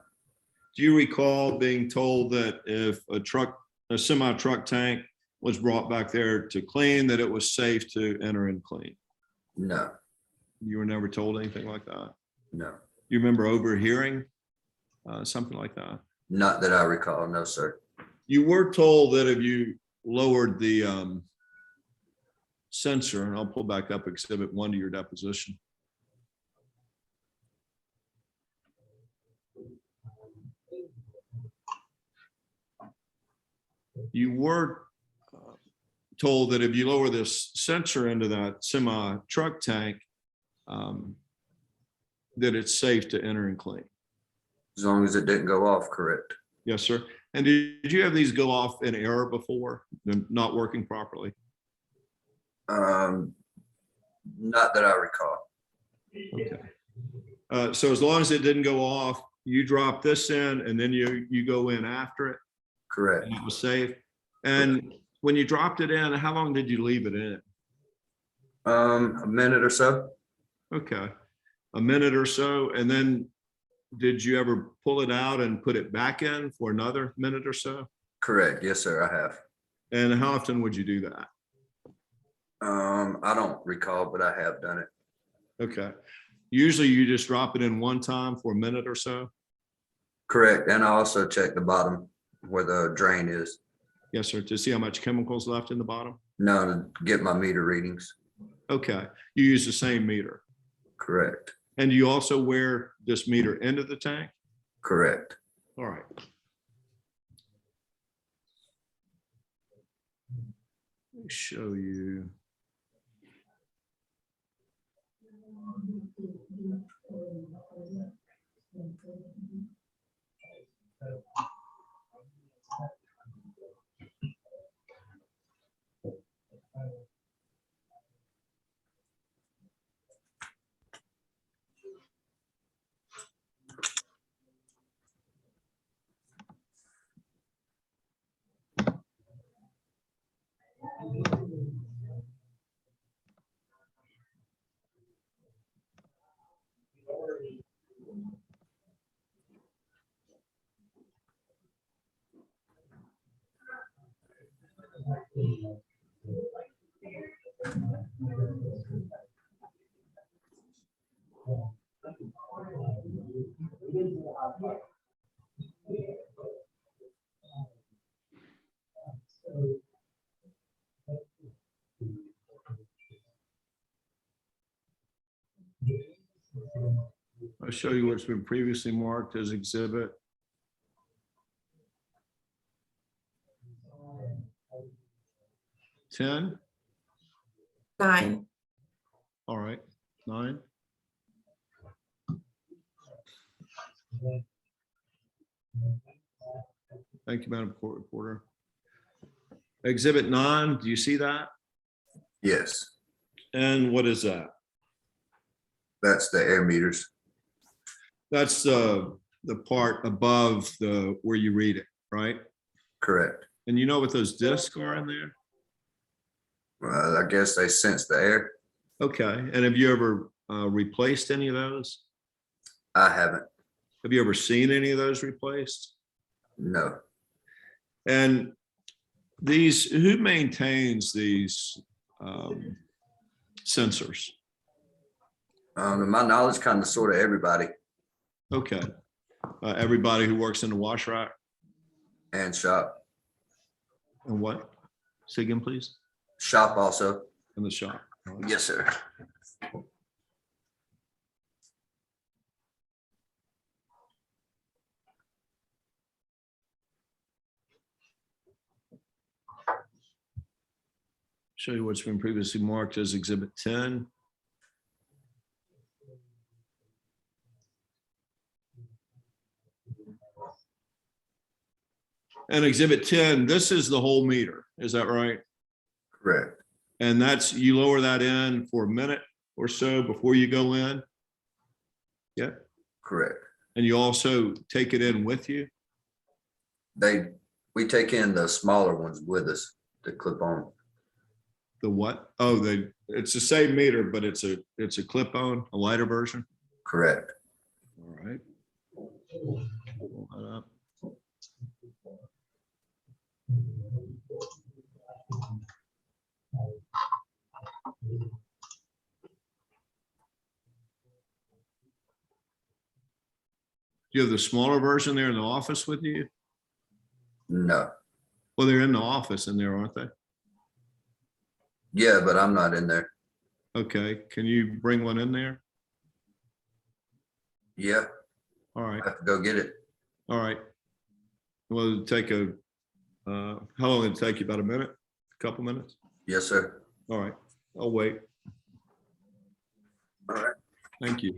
Do you recall being told that if a semi-truck tank was brought back there to clean, that it was safe to enter and clean? No. You were never told anything like that? No. You remember overhearing something like that? Not that I recall. No, sir. You were told that if you lowered the sensor, and I'll pull back up Exhibit 1 to your deposition. You were told that if you lower this sensor into that semi-truck tank, that it's safe to enter and clean. As long as it didn't go off. Correct. Yes, sir. And did you have these go off in error before, them not working properly? Not that I recall. Okay. So as long as it didn't go off, you drop this in and then you go in after it, Correct. and it was safe. And when you dropped it in, how long did you leave it in? A minute or so. Okay, a minute or so. And then did you ever pull it out and put it back in for another minute or so? Correct. Yes, sir, I have. And how often would you do that? I don't recall, but I have done it. Okay. Usually you just drop it in one time for a minute or so? Correct. And I also check the bottom where the drain is. Yes, sir. To see how much chemicals left in the bottom? No, to get my meter readings. Okay. You use the same meter. Correct. And you also wear this meter into the tank? Correct. All right. Let me show you. I'll show you what's been previously marked as exhibit. Ten. 9. All right, 9. Thank you, Madam Court Reporter. Exhibit 9, do you see that? Yes, And what is that? that's the air meters. That's the part above the where you read it, right? Correct. And you know what those discs are in there? Well, I guess they sense the air. Okay, and have you ever replaced any of those? I haven't. Have you ever seen any of those replaced? No. And these, who maintains these sensors? To my knowledge, kind of sort of everybody Okay, everybody who works in the wash rack and shop. and what? Say again, please. Shop also. In the shop. Yes, sir. Show you what's been previously marked as exhibit 10. And exhibit 10, this is the whole meter, is that right? Correct. And that's, you lower that in for a minute or so before you go in? Yeah, Correct. and you also take it in with you? We take in the smaller ones with us to clip on. The what? Oh, it's the same meter, but it's a clip-on, a lighter version? Correct. All right. Pull that up. Do you have the smaller version there in the office with you? No. Well, they're in the office in there, aren't they? Yeah, but I'm not in there. Okay, can you bring one in there? Yeah, All right, I have to go get it. all right. Well, it'll take how long did it take you? About a minute? A couple minutes? Yes, sir. All right, I'll wait. All right. Thank you.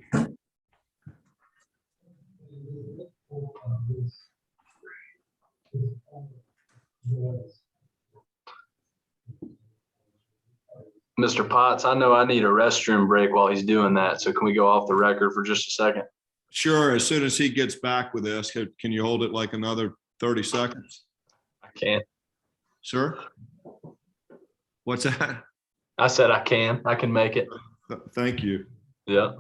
Mr. Potts, I know I need a restroom break while he's doing that. So can we go off the record for just a second? Sure, as soon as he gets back with this, can you hold it like another 30 seconds? I can't. Sir? What's that? I said I can. I can make it. Thank you. Yeah.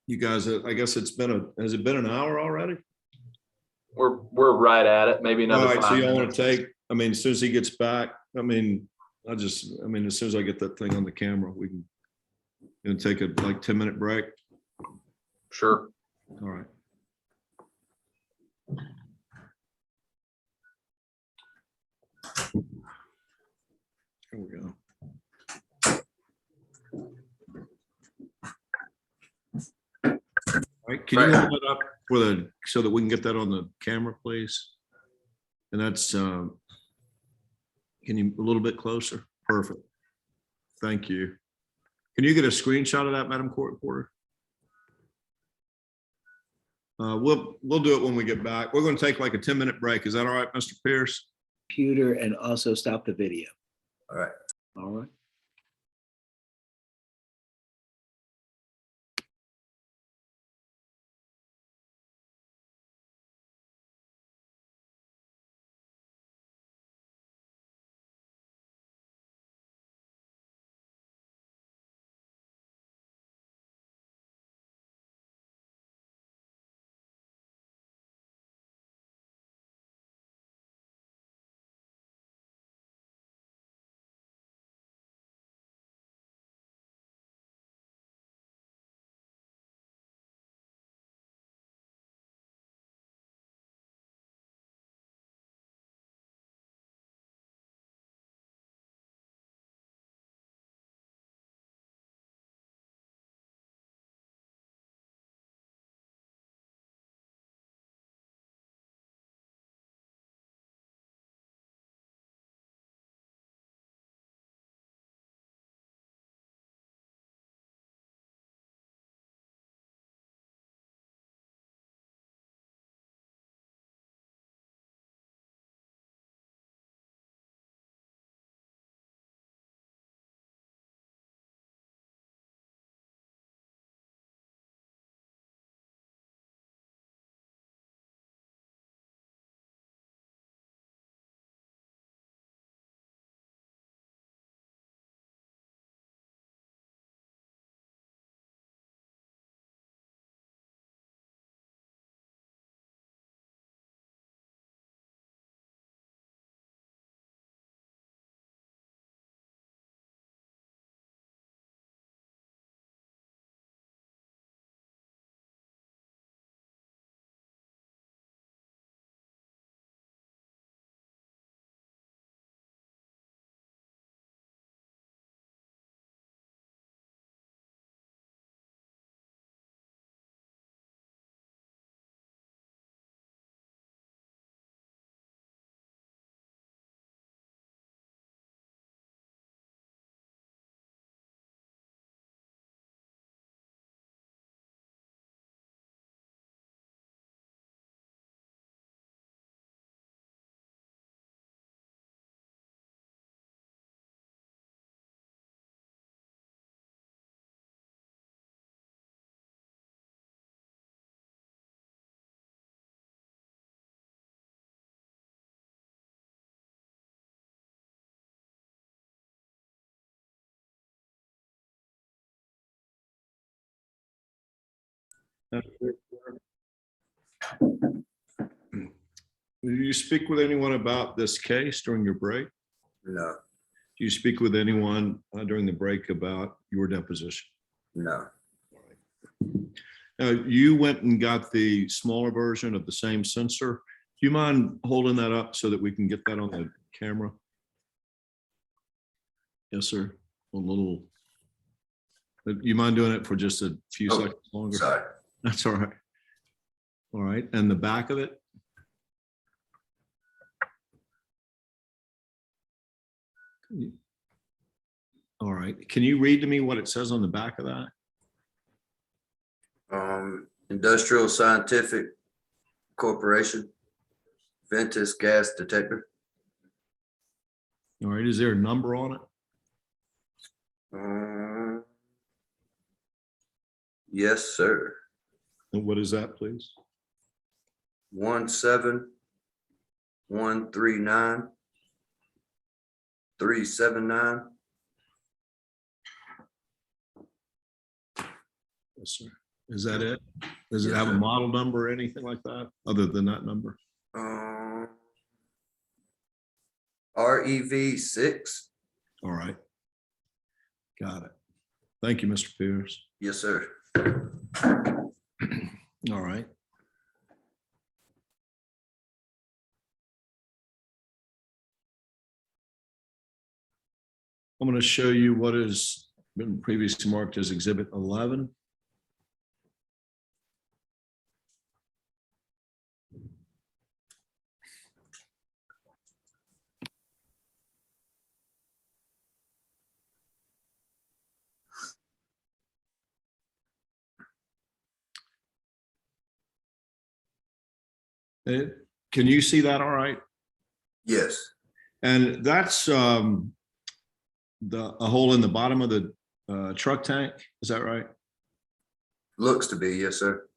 You guys, I guess has it been an hour already? We're right at it, maybe All another right, so 5 you want minutes. to take, I mean, as soon as he gets back, I mean, as soon as I get that thing on the camera, we can take a like 10-minute break. Sure. All right. Here we go. All right, can you hold that up so that we can get that on the camera, please? And that's, can you a little bit closer? Perfect. Thank you. Can you get a screenshot of that, Madam Court Reporter? We'll do it when we get back. We're going to take like a 10-minute break. Is that all right, Mr. Pierce? Computer and also stop the video. All right. All right. Will you speak with anyone about this case during your break? No, Do you speak with anyone during the break about your deposition? no. Now, you went and got the smaller version of the same sensor. Do you mind holding that up so that we can get that on the camera? Yes, sir. A little. You mind doing it for just a few Oh, seconds longer? Sorry. That's all right. All right, and the back of it? All right, can you read to me what it says on the back of that? Industrial Scientific Corporation, Ventus gas detector. All right, is there a number on it? Yes, sir. And what is that, please? 17139 379. Yes, sir. Is that it? Does it Yes, have a sir. model number or anything like that, other than that number? REV 6. All right. Got it. Thank you, Mr. Pierce. Yes, sir. All right. I'm going to show you what has been previously marked as Exhibit 11. Can you see that all right? Yes. And that's a hole in the bottom of the truck tank. Is that right? Looks to be, yes, sir.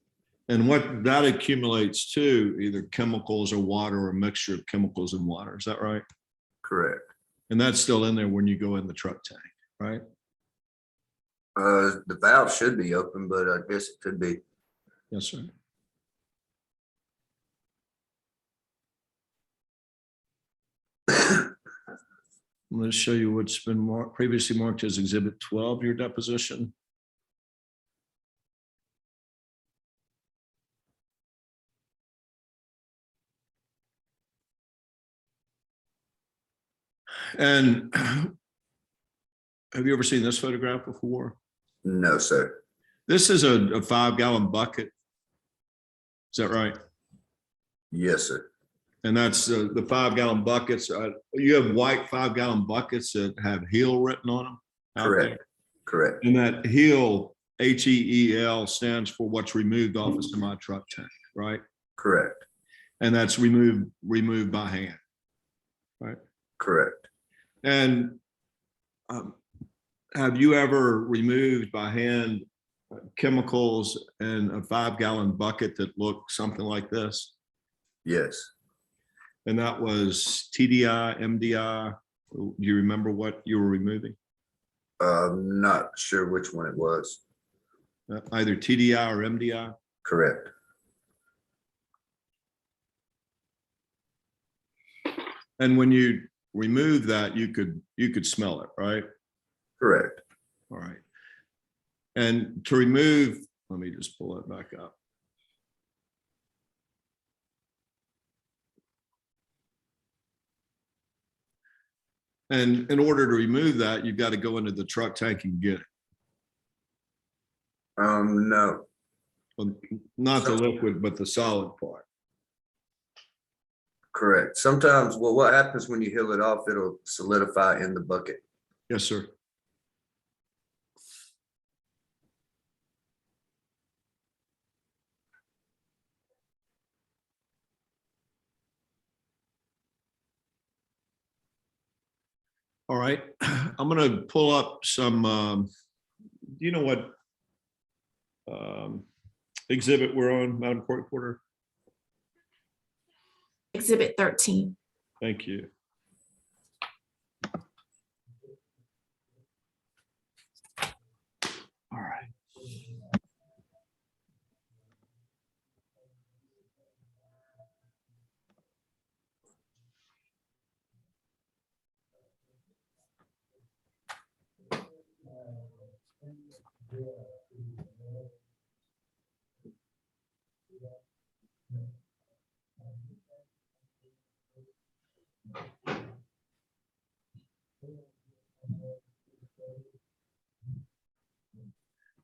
And what that accumulates to, either chemicals or water or a mixture of chemicals and water. Is that right? Correct. And that's still in there when you go in the truck tank, right? The valve should be open, but I guess it could be. Yes, sir. I'm going to show you what's been previously marked as Exhibit 12, your deposition. And have you ever seen this photograph before? No, sir. This is a 5-gallon bucket. Is that right? Yes, sir. And that's the 5-gallon buckets. You have white 5-gallon buckets that have HEAL written on them. out there. Correct. Correct. And that HEAL, HEEL, stands for what's removed off a semi truck tank, right? Correct. And that's removed by hand, right? Correct. And have you ever removed by hand chemicals in a 5-gallon bucket that looked something like this? Yes. And that was TDI, MDI. Do you remember what you were removing? I'm not sure which one it was. Either TDI or MDI? Correct. And when you remove that, you could smell it, right? Correct. All right. And to remove, let me just pull that back up. And in order to remove that, you've got to go into the truck tank and get it. No. Well, not the liquid, but the solid part. Correct. Sometimes, well, what happens when you heel it off, it'll solidify in the bucket. Yes, sir. All right, I'm going to pull up some, do you know what exhibit we're on, Madam Court Reporter? Exhibit 13. Thank you. All right.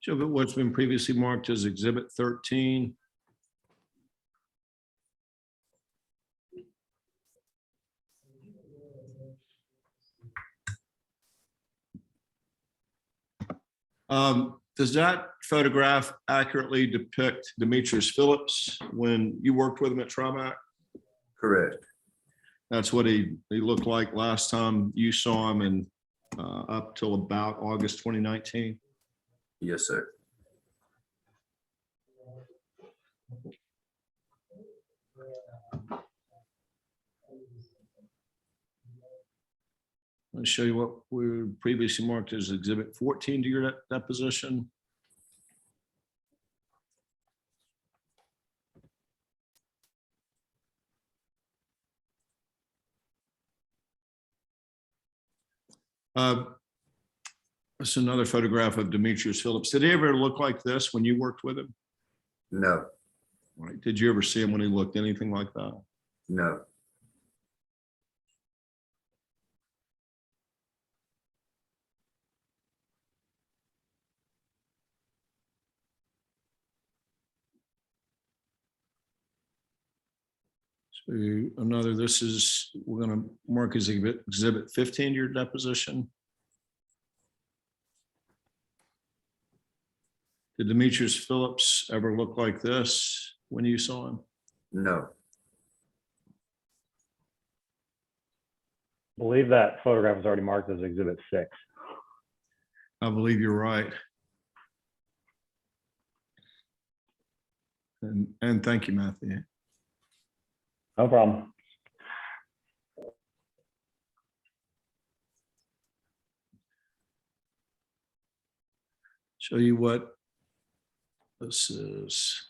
Show what's been previously marked as Exhibit 13. Does that photograph accurately depict DEMETRIUS Phillips when you worked with him at Trimac? Correct. That's what he looked like last time you saw him, and up till about August 2019. Yes, sir. Let me show you what we previously marked as Exhibit 14 to your deposition. That's another photograph of Demetrius Phillips. Did he ever look like this when you worked with him? No, Right. Did you ever see him when he looked anything like that? no, So another, this is, we're going to mark as exhibit 15 to your deposition. Did Demetrius Phillips ever look like this when you saw him? no, I believe that photograph is already marked as exhibit 6. I believe you're right. And thank you, Matthew. No problem. Show you what this is.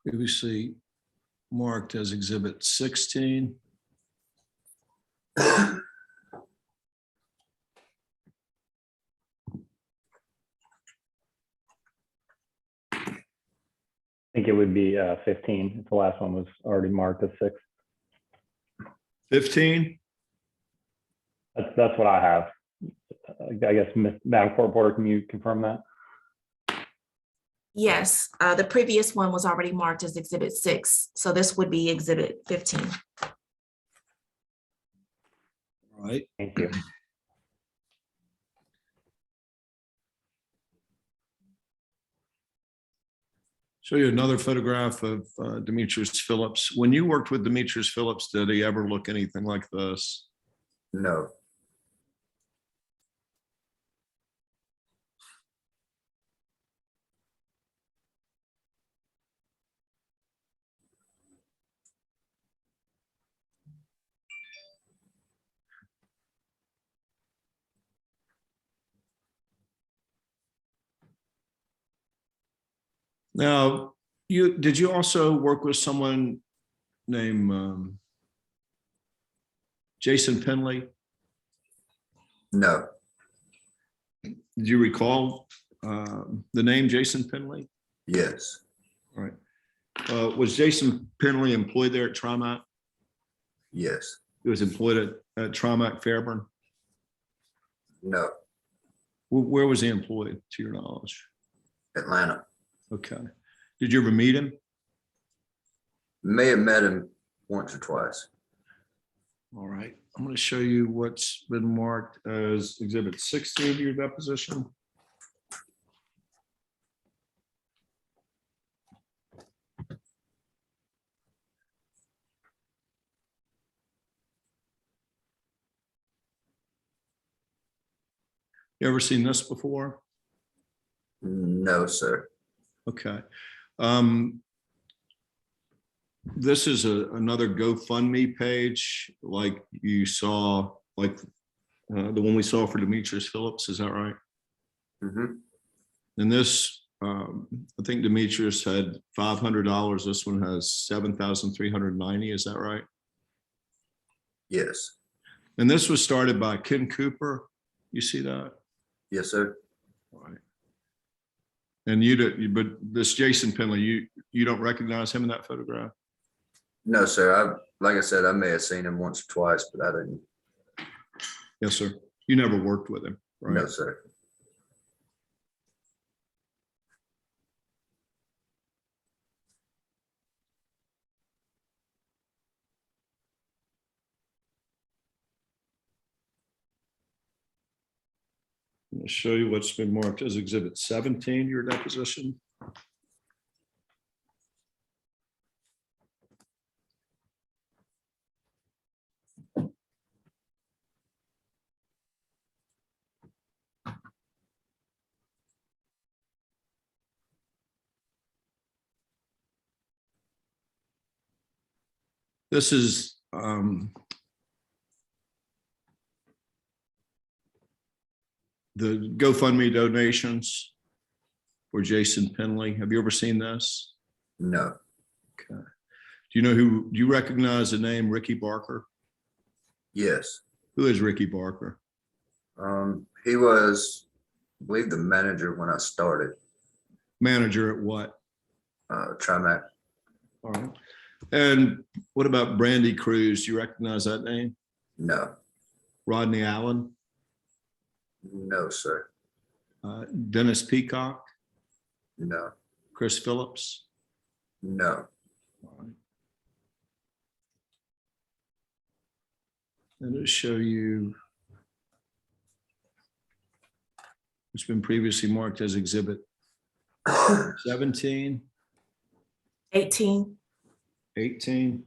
Previously marked as exhibit 16. I think it would be 15 if the last one was already marked as 6. 15. That's what I have. I guess, Madam Court Reporter, can you confirm that? Yes, the previous one was already marked as exhibit 6, so this would be exhibit 15. All right. Thank you. Show you another photograph of Demetrius Phillips. When you worked with Demetrius Phillips, did he ever look anything like this? no, Now, did you also work with someone named Jason Penley? no, Did you recall the name Jason Penley? yes, All right. Was Jason Penley employed there at Trimac? yes, He was employed at Trimac Fairburn. no, Where was he employed, to your knowledge? Atlanta. Okay. Did you ever meet him? May have met him once or twice. All right. I'm going to show you what's been marked as exhibit 16 to your deposition. You ever seen this before? No, sir. Okay. This is another GoFundMe page like you saw, like the one we saw for Demetrius Phillips. Is that right? Mhm. And this, I think Demetrius had $500. This one has 7,390. Is that right? Yes, And this was started by Ken Cooper. You see that? yes, sir. All right. And but this Jason Penley, you don't recognize him in that photograph? No, sir. Like I said, I may have seen him once or twice, but I didn't. Yes, sir. You never worked with him, right? No, sir. I'm going to show you what's been marked as exhibit 17, your deposition. This is the GoFundMe donations for Jason Penley. Have you ever seen this? No. Okay. Do you recognize the name Ricky Barker? Yes. Who is Ricky Barker? He was, I believe, the manager when I started, Manager at what? Trimac. All right. And what about Brandy Cruz? Do you recognize that name? No. Rodney Allen? No, sir. Dennis Peacock? No. Chris Phillips? No. All right. And it'll show you it's been previously marked as exhibit 17, 18. 18.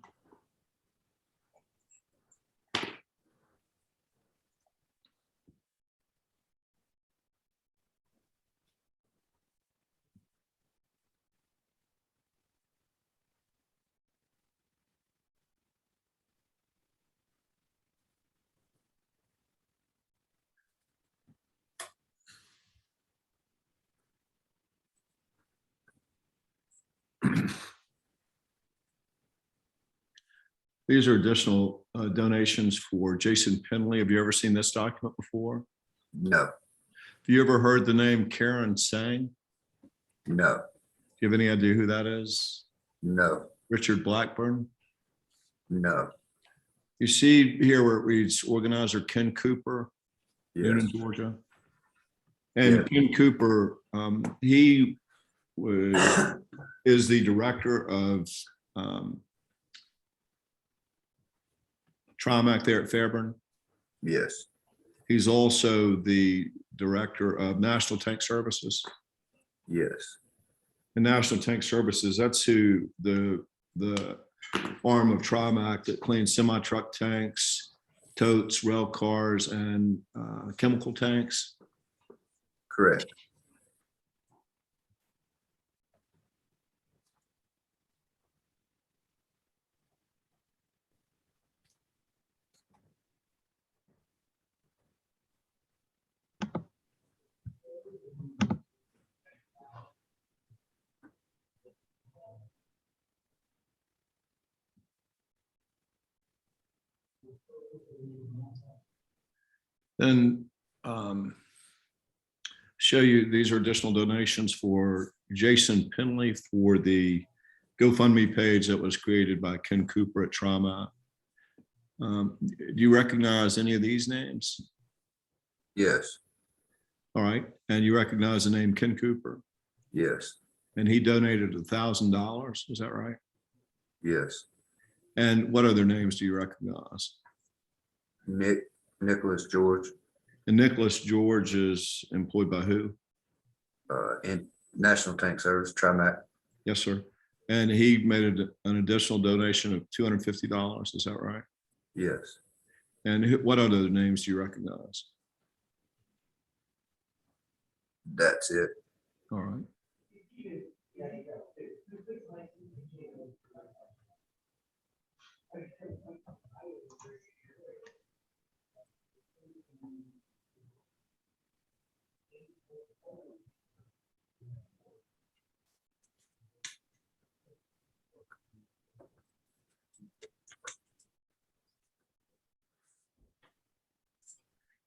These are additional donations for Jason Penley. Have you ever seen this document before? No. Have you ever heard the name Karen Sang? No. Do you have any idea who that is? No. Richard Blackburn? No. You see here where it reads organizer Ken Cooper, Yes. Noonan, Georgia. And Yeah. Ken Cooper, he is the director of Trimac there at Fairburn. Yes. He's also the director of National Tank Services. Yes. And National Tank Services, that's who the arm of Trimac that cleans semi-truck tanks, totes, rail cars, and chemical tanks. Correct. Then show you these are additional donations for Jason Penley for the GoFundMe page that was created by Ken Cooper at Trauma. Do you recognize any of these names? Yes. All right. And you recognize the name Ken Cooper? Yes. And he donated $1,000. Is that right? Yes. And what other names do you recognize? Nicholas George, And Nicholas George is employed by who? in National Tank Service, Trimac. Yes, sir. And he made an additional donation of $250. Is that right? Yes. And what other names do you recognize? That's it. All right.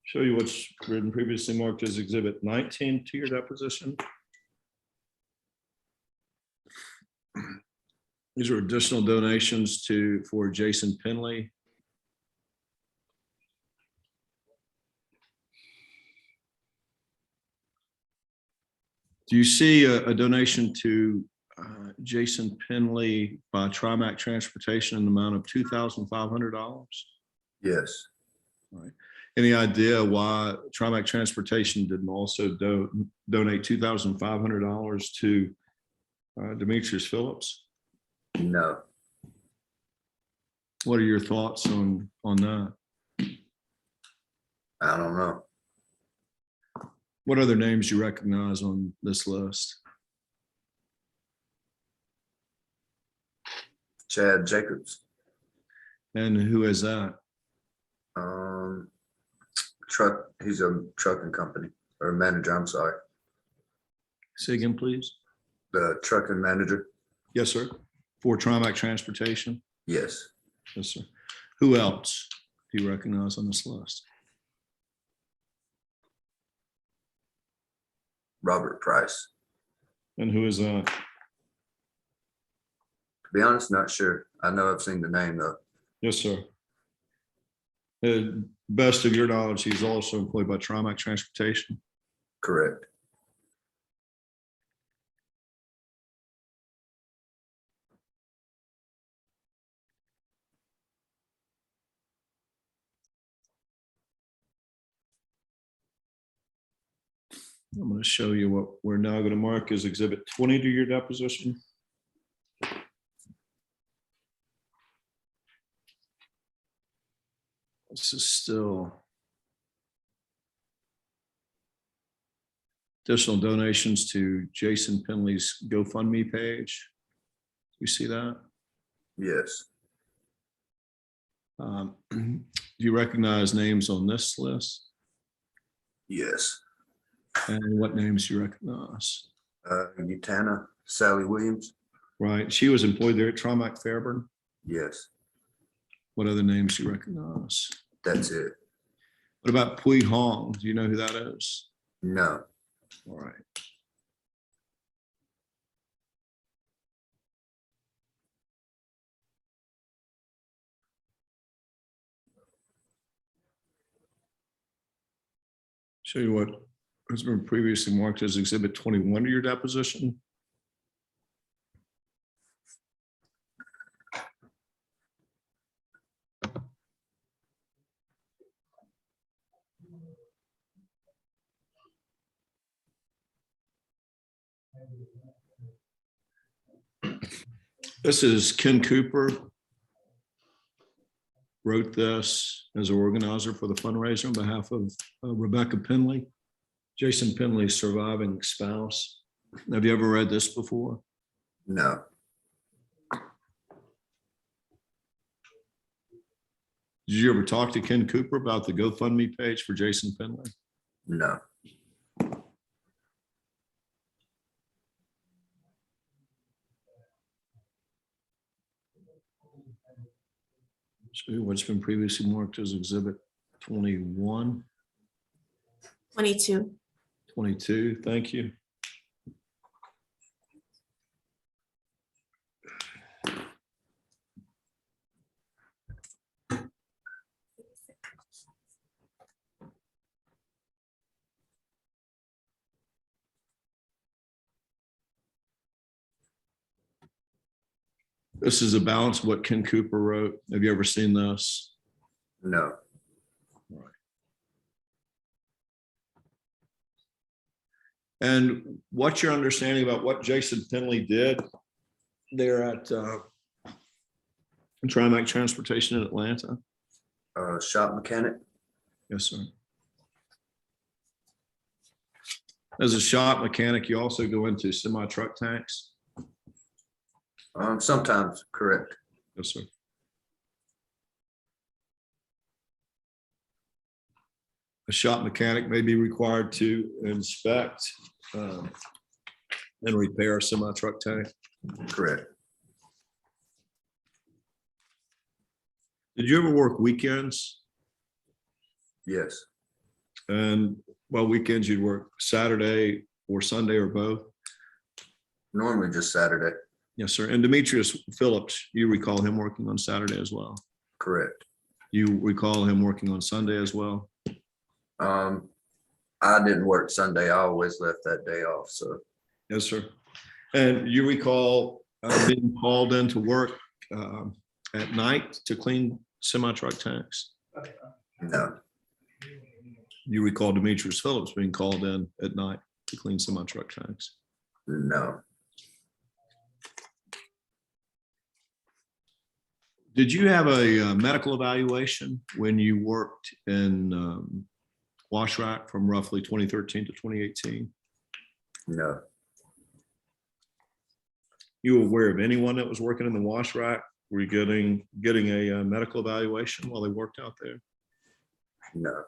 Show you what's written previously marked as exhibit 19 to your deposition. These are additional donations for Jason Penley. Do you see a donation to Jason Penley by Trimac Transportation in the amount of $2,500? Yes. All right. Any idea why Trimac Transportation didn't also donate $2,500 to DEMETRIUS Phillips? No. What are your thoughts on that? I don't know. What other names you recognize on this list? Chad Jacobs. And who is that? Truck. He's a trucking company. or manager, I'm sorry, Say again, please. the trucking manager. Yes, sir. For Trimac Transportation. Yes, Yes, sir. Who else do you recognize on this list? Robert Price. And who is that? To be honest, not sure. I know I've seen the name though. Yes, sir. Best of your knowledge, he's also employed by Trimac Transportation. Correct. I'm going to show you what we're now going to mark as Exhibit 20 to your deposition. This is still additional donations to Jason Penley's GoFundMe page. You see that? Yes, Do you recognize names on this list? yes. And what names do you recognize? Utana, Sally Williams. Right, she was employed there at Trimac Fairburn. Yes, What other names do you recognize? that's it. What about Pui Hong? Do you know who that is? No, All right. Show you what has been previously marked as Exhibit 21 to your deposition. This is Ken Cooper. Wrote this as an organizer for the fundraiser on behalf of Rebecca Penley, Jason Penley's surviving spouse. Have you ever read this before? no, Did you ever talk to Ken Cooper about the GoFundMe page for Jason Penley? no. Show you what's been previously marked as Exhibit 21, 22. 22. Thank you. This is a balance of what Ken Cooper wrote. Have you ever seen this? No, And what's your understanding about what Jason Penley did there at Trimac Transportation in Atlanta? shop mechanic. Yes, sir. As a shop mechanic, you also go into semi-truck tanks? Sometimes, correct. Yes, sir. A shop mechanic may be required to inspect and repair a semi-truck tank. Correct. Did you ever work weekends? Yes, And well, weekends you'd work Saturday or Sunday or both? normally just Saturday. Yes, sir. And Demetrius Phillips, you recall him working on Saturday as well? Correct. You recall him working on Sunday as well? I didn't work Sunday. I always left that day off, so Yes, sir. And you recall being called in to work at night to clean semi-truck tanks? no, You recall Demetrius Phillips being called in at night to clean semi-truck tanks? no, Did you have a medical evaluation when you worked in wash rack from roughly 2013 to 2018? no, You aware of anyone that was working in the wash rack? Were you getting a medical evaluation while they worked out there? no,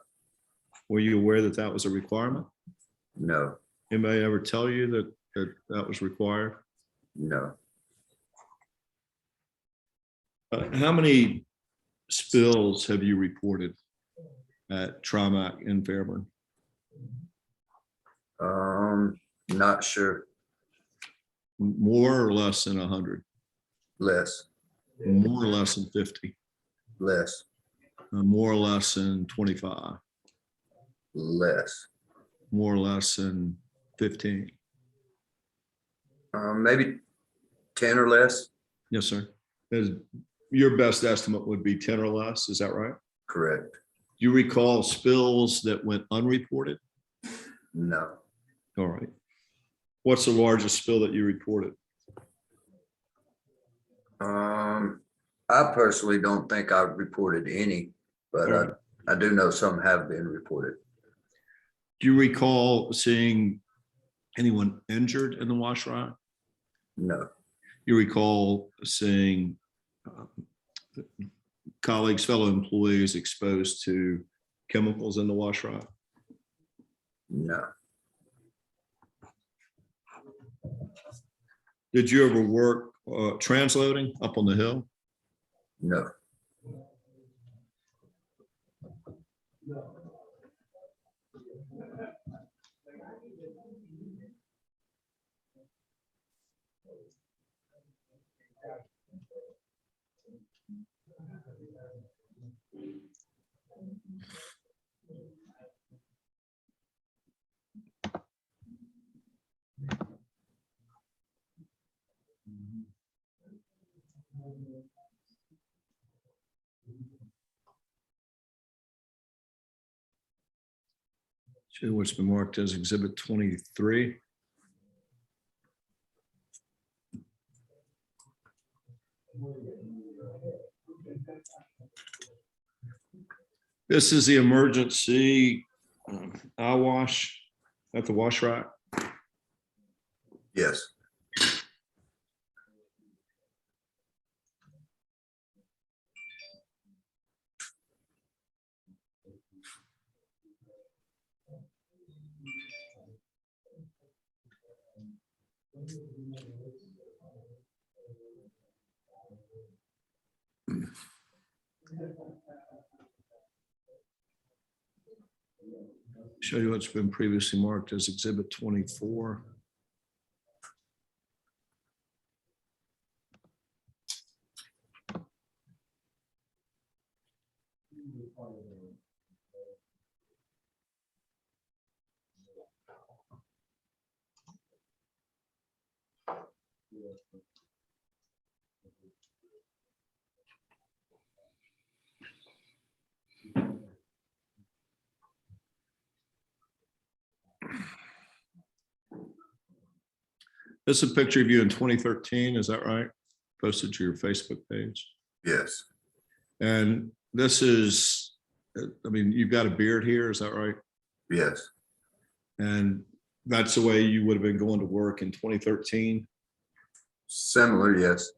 Were you aware that that was a requirement? No, Anybody ever tell you that was required? no. How many spills have you reported at Trimac in Fairburn? Not sure. More or less than 100? Less, More or less than 50? less, More or less than 25? less. More or less than 15? Maybe 10 or less. Yes, sir. Your best estimate would be 10 or less, is that right? Correct. Do you recall spills that went unreported? No. All right. What's the largest spill that you reported? I personally don't think I've reported any, but All right. I do know some have been reported. Do you recall seeing anyone injured in the wash rock? No, You recall seeing colleagues, fellow employees exposed to chemicals in the wash rock? no, Did you ever work transloading up on the hill? no. Show what's been marked as Exhibit 23. This is the emergency eye wash at the wash rack. Yes, Show you what's been previously marked as Exhibit 24. This is a picture of you in 2013, is that right? Posted to your Facebook page. yes, And this is, I mean, you've got a beard here, is that right? yes, And that's the way you would have been going to work in 2013? similar, yes.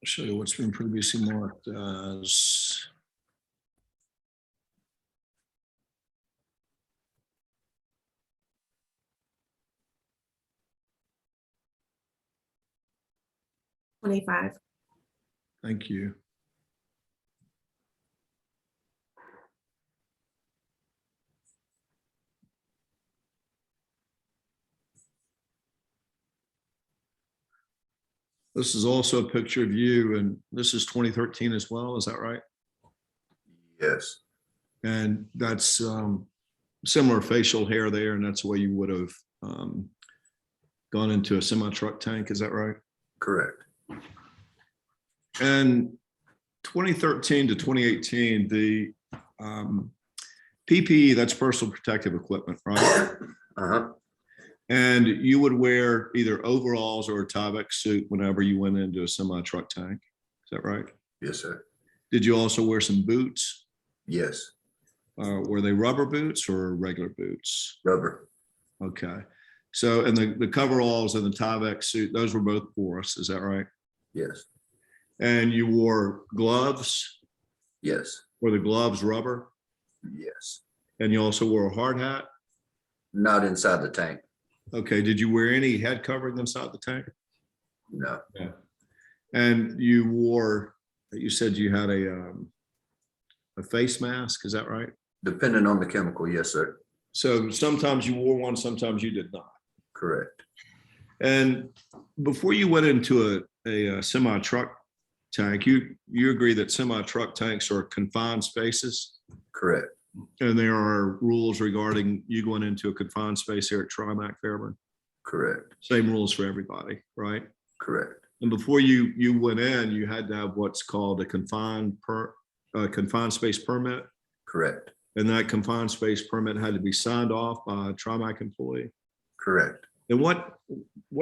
I'll show you what's been previously marked as. $25. Thank you. This is also a picture of you, and this is 2013 as well, is that right? Yes, And that's similar facial hair there, and that's the way you would have gone into a semi-truck tank, is that right? correct. And 2013 to 2018, the PPE, that's personal protective equipment, right? Uh-huh, And you would wear either overalls or a Tyvek suit whenever you went into a semi-truck tank. Is that right? yes, sir. Did you also wear some boots? Yes, Were they rubber boots or regular boots? rubber. Okay. So, and the coveralls and the Tyvek suit, those were both porous, is that right? Yes, And you wore gloves? yes, Were the gloves rubber? yes. And you also wore a hard hat? Not inside the tank. Okay. Did you wear any head covering inside the tank? No, And you wore, you said you had a face mask, is that right? depending on the chemical. Yes, sir. So sometimes you wore one, sometimes you did not. Correct. And before you went into a semi truck tank, you agree that semi truck tanks are confined spaces, Correct. and there are rules regarding you going into a confined space here at Trimac Fairburn. Correct. Same rules for everybody, right? Correct. And before you went in, you had to have what's called a confined space permit, Correct. and that confined space permit had to be signed off by a Trimac employee. Correct. And what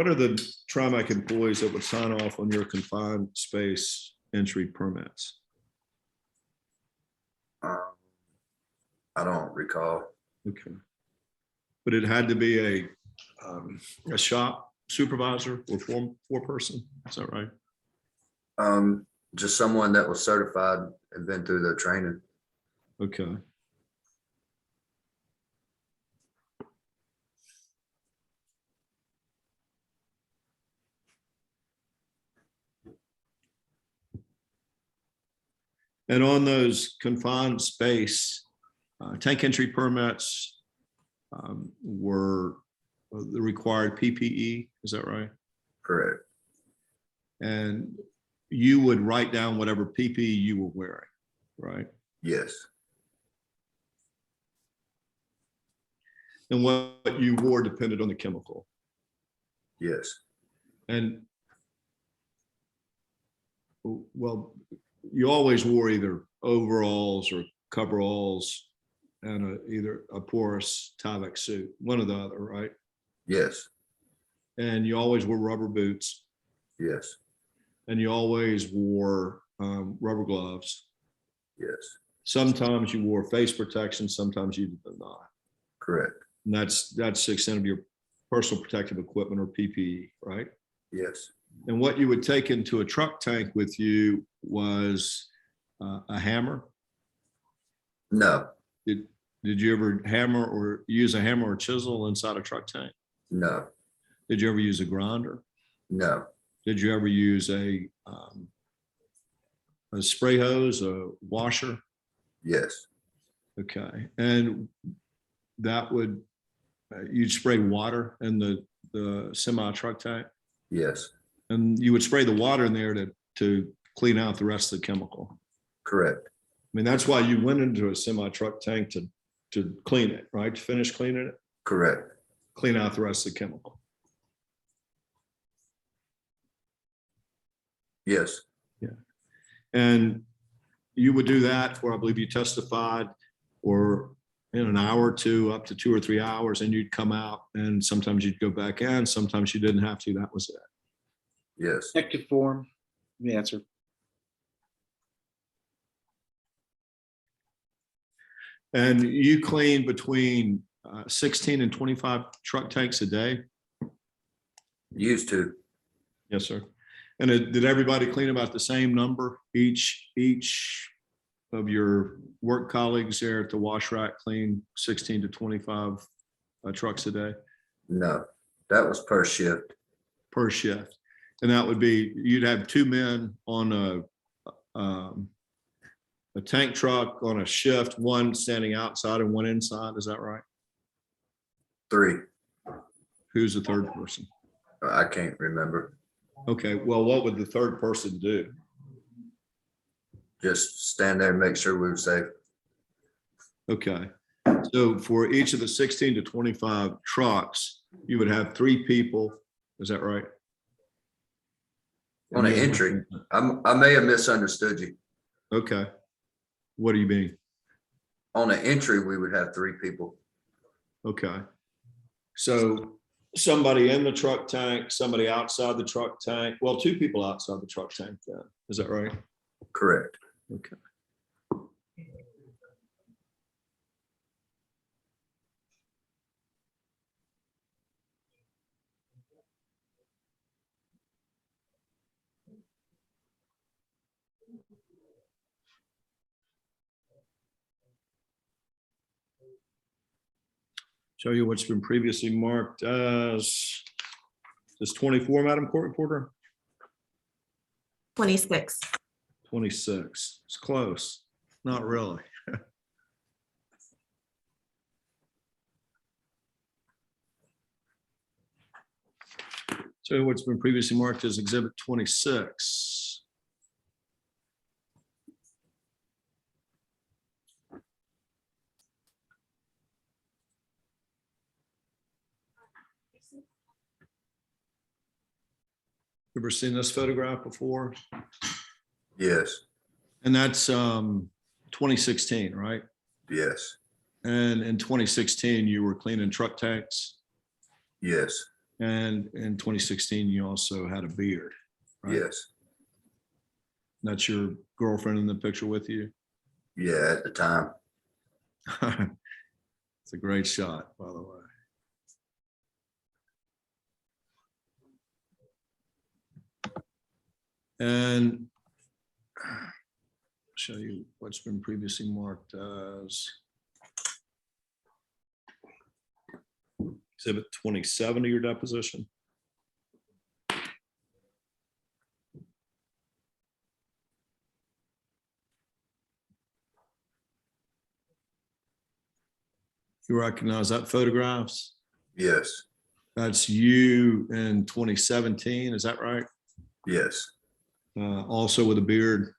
are the Trimac employees that would sign off on your confined space entry permits? I don't recall. Okay. But it had to be a shop supervisor or four-person, is that right? Just someone that was certified and been through the training. Okay. And on those confined space, tank entry permits were the required PPE, is that right? Correct. And you would write down whatever PPE you were wearing, right? Yes. And what you wore depended on the chemical. Yes. And well, you always wore either overalls or coveralls and either a porous Tyvek suit, one or the other, right? Yes. And you always wore rubber boots, Yes. and you always wore rubber gloves. Yes. Sometimes you wore face protection, sometimes you did not. Correct. And that's the extent of your personal protective equipment or PPE, right? Yes. And what you would take into a truck tank with you was a hammer. No. Did you ever hammer or use a hammer or chisel inside a truck tank? No. Did you ever use a grinder? No. Did you ever use a spray hose, a washer? Yes. Okay. And that would, you'd spray water in the semi truck tank, Yes. and you would spray the water in there to clean out the rest of the chemical. Correct. I mean, that's why you went into a semi truck tank to clean it, right? To finish cleaning it, Correct. clean out the rest of the chemical. Yes. Yeah. And you would do that for, I believe you testified, or in an hour or two, up to 2 or 3 hours, and you'd come out, and sometimes you'd go back in, sometimes you didn't have to. That was it. Yes. Active form, the answer. And you clean between 16 and 25 truck tanks a day? Used to. Yes, sir. And did everybody clean about the same number? Each of your work colleagues there at the wash rack clean 16 to 25 trucks a day? No, that was per shift. Per shift. And that would be, you'd have 2 men on a tank truck on a shift, one standing outside and one inside. Is that right? 3. Who's the third person? I can't remember. Okay, well, what would the third person do? Just stand there and make sure we were safe. Okay, so for each of the 16 to 25 trucks, you would have 3 people. Is that right? On an entry. I may have misunderstood you. Okay. What do you mean? On an entry, we would have 3 people. Okay. So somebody in the truck tank, somebody outside the truck tank. Well, 2 people outside the truck tank then. Is that right? Correct. Okay. Show you what's been previously marked as, is 24, Madam Court Reporter? 26. 26. It's close. Not really. So what's been previously marked as Exhibit 26. Ever seen this photograph before? Yes, And that's 2016, right? yes, And in 2016, you were cleaning truck tanks. yes, And in 2016, you also had a beard. Right? yes. That's your girlfriend in the picture with you. Yeah, at the time. It's a great shot, by the way. And show you what's been previously marked as Exhibit 27 of your deposition. You recognize that photographs? Yes, That's you in 2017, is that right? yes, Also with a beard.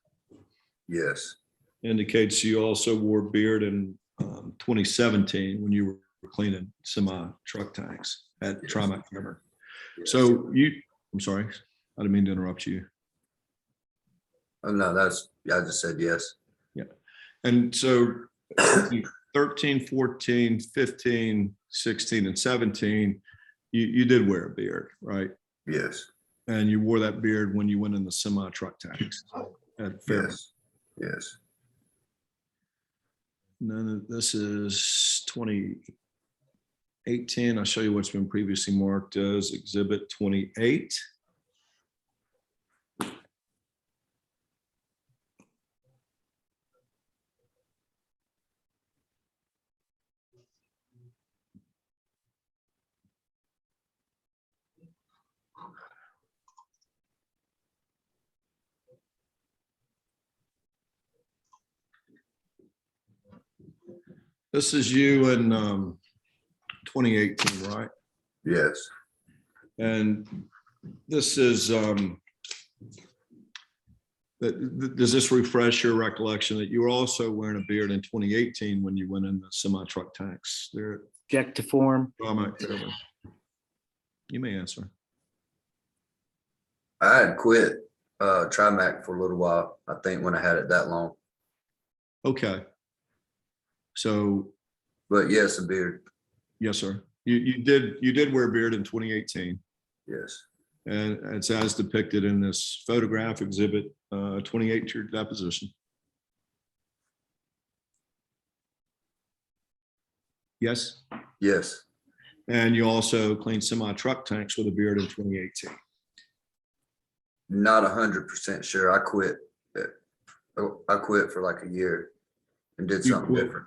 yes, Indicates you also wore a beard in 2017 when you were cleaning semi truck tanks at Yes. Trimac Fairburn. yes. So I'm sorry, I didn't mean to interrupt you. Oh, no, I just said yes. And so 13, 14, 15, 16, and 17, you did wear a beard, right? Yes, And you wore that beard when you went in the semi truck tanks at Fairburn. yes, yes, And then this is 2018. I'll show you what's been previously marked as Exhibit 28. This is you in 2018, right? yes, And this is, does this refresh your recollection that you were also wearing a beard in 2018 when you went in the semi truck tanks there? Object to form. You may answer. I had quit Trimac for a little while, I think, when I had it that long. Okay. So, But yes, a beard. yes, sir. You did wear a beard in 2018. Yes, And it's as depicted in this photograph Exhibit 28 to your deposition. Yes. yes, And you also cleaned semi truck tanks with a beard in 2018. not 100% sure. I quit. I quit for like a year and did You something quit. different.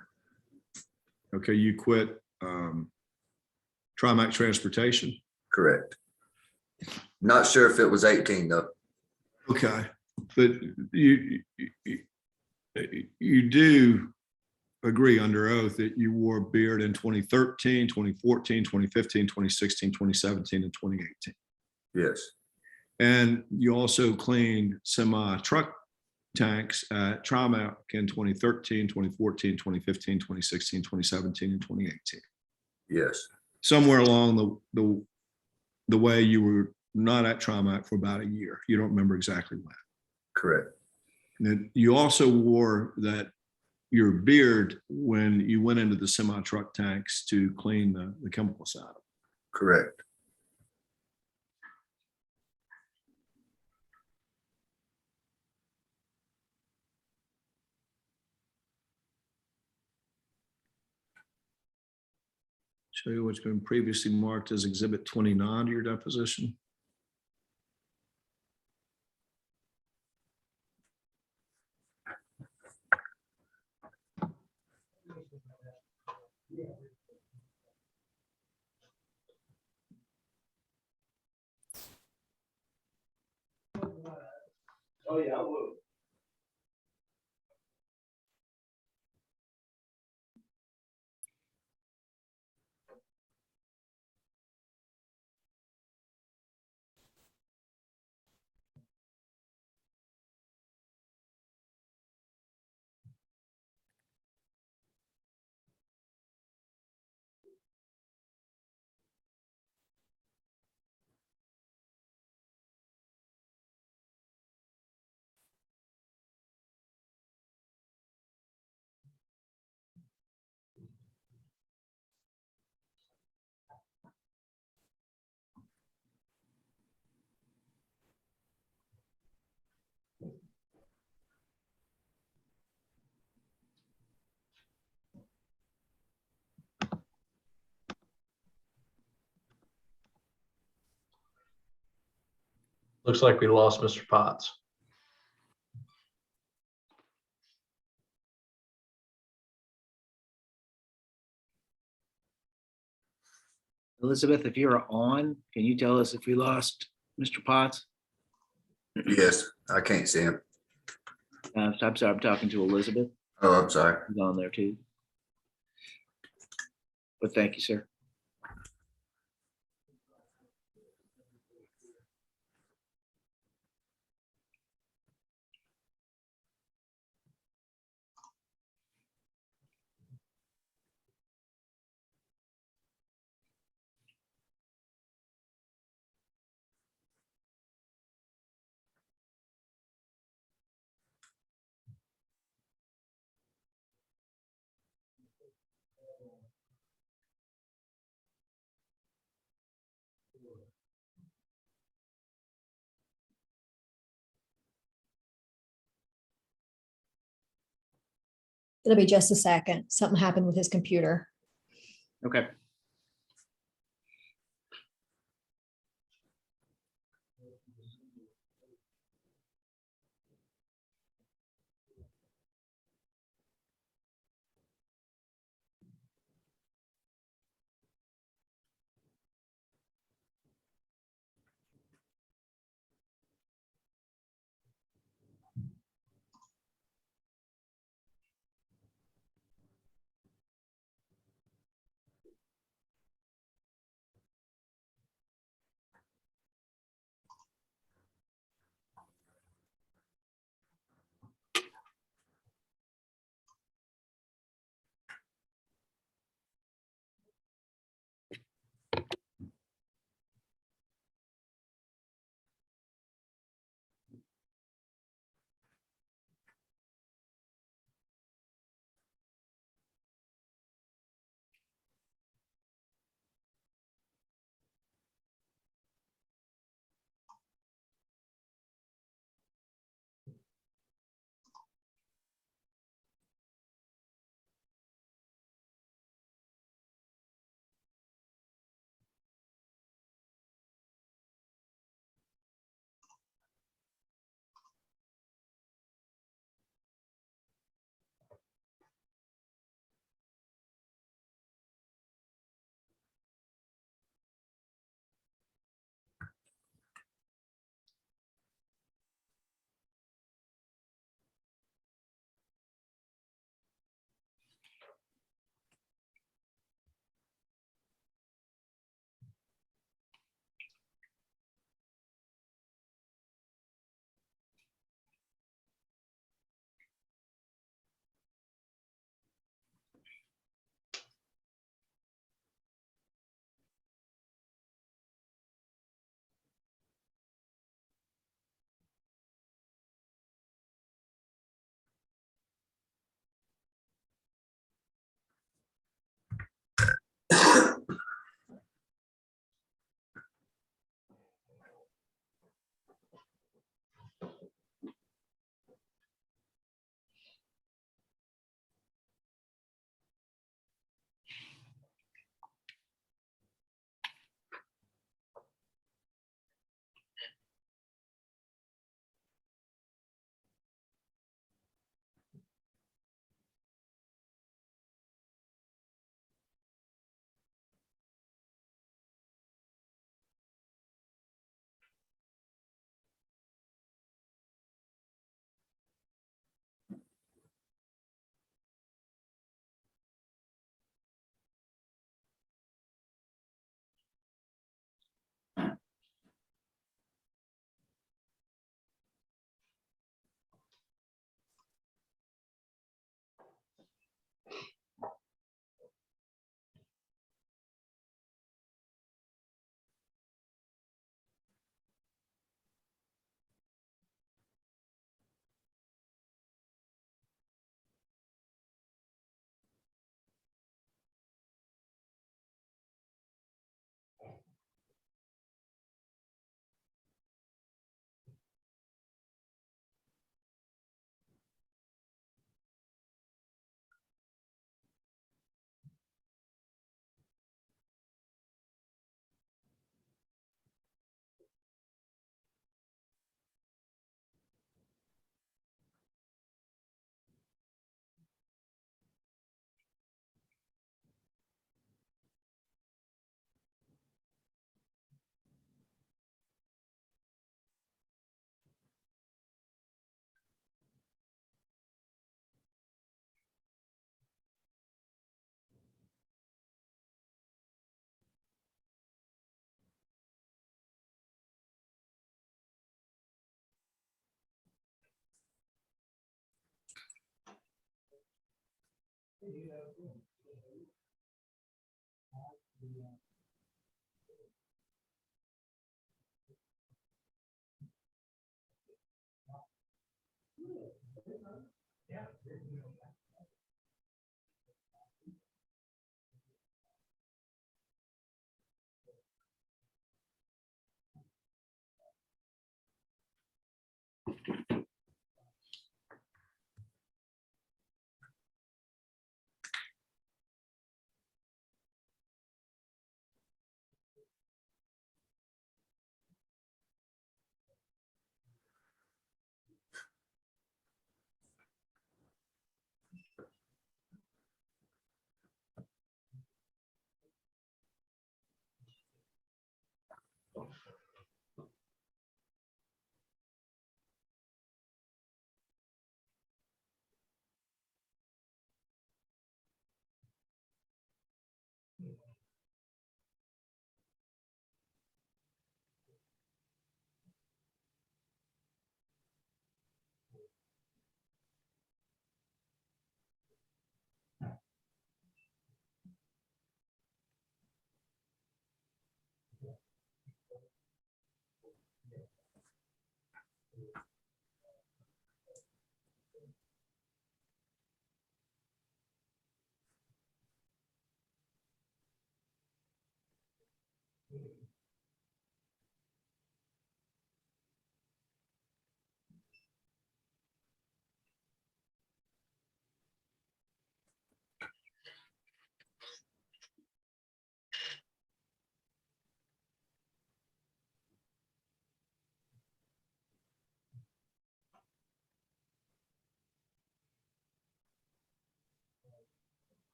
Okay, you quit Trimac Transportation. Correct. Not sure if it was 18 though. Okay, but you do agree under oath that you wore a beard in 2013, 2014, 2015, 2016, 2017, and 2018. Yes, And you also cleaned semi truck tanks at Trimac in 2013, 2014, 2015, 2016, 2017, and 2018. yes, Somewhere along the way you were not at Trimac for about a year. You don't remember exactly when. correct. And then you also wore your beard when you went into the semi truck tanks to clean the chemicals out of them. Correct. Show you what's been previously marked as Exhibit 29 to your deposition. Oh, yeah, I will. Looks like we lost Mr. Potts. Elizabeth, if you're on, can you tell us if we lost Mr. Potts? Yes, I can't see him. I'm sorry, I'm talking to Elizabeth. Oh, I'm sorry. He's on there too. But thank you, sir. It'll be just a second. Something happened with his computer. Okay.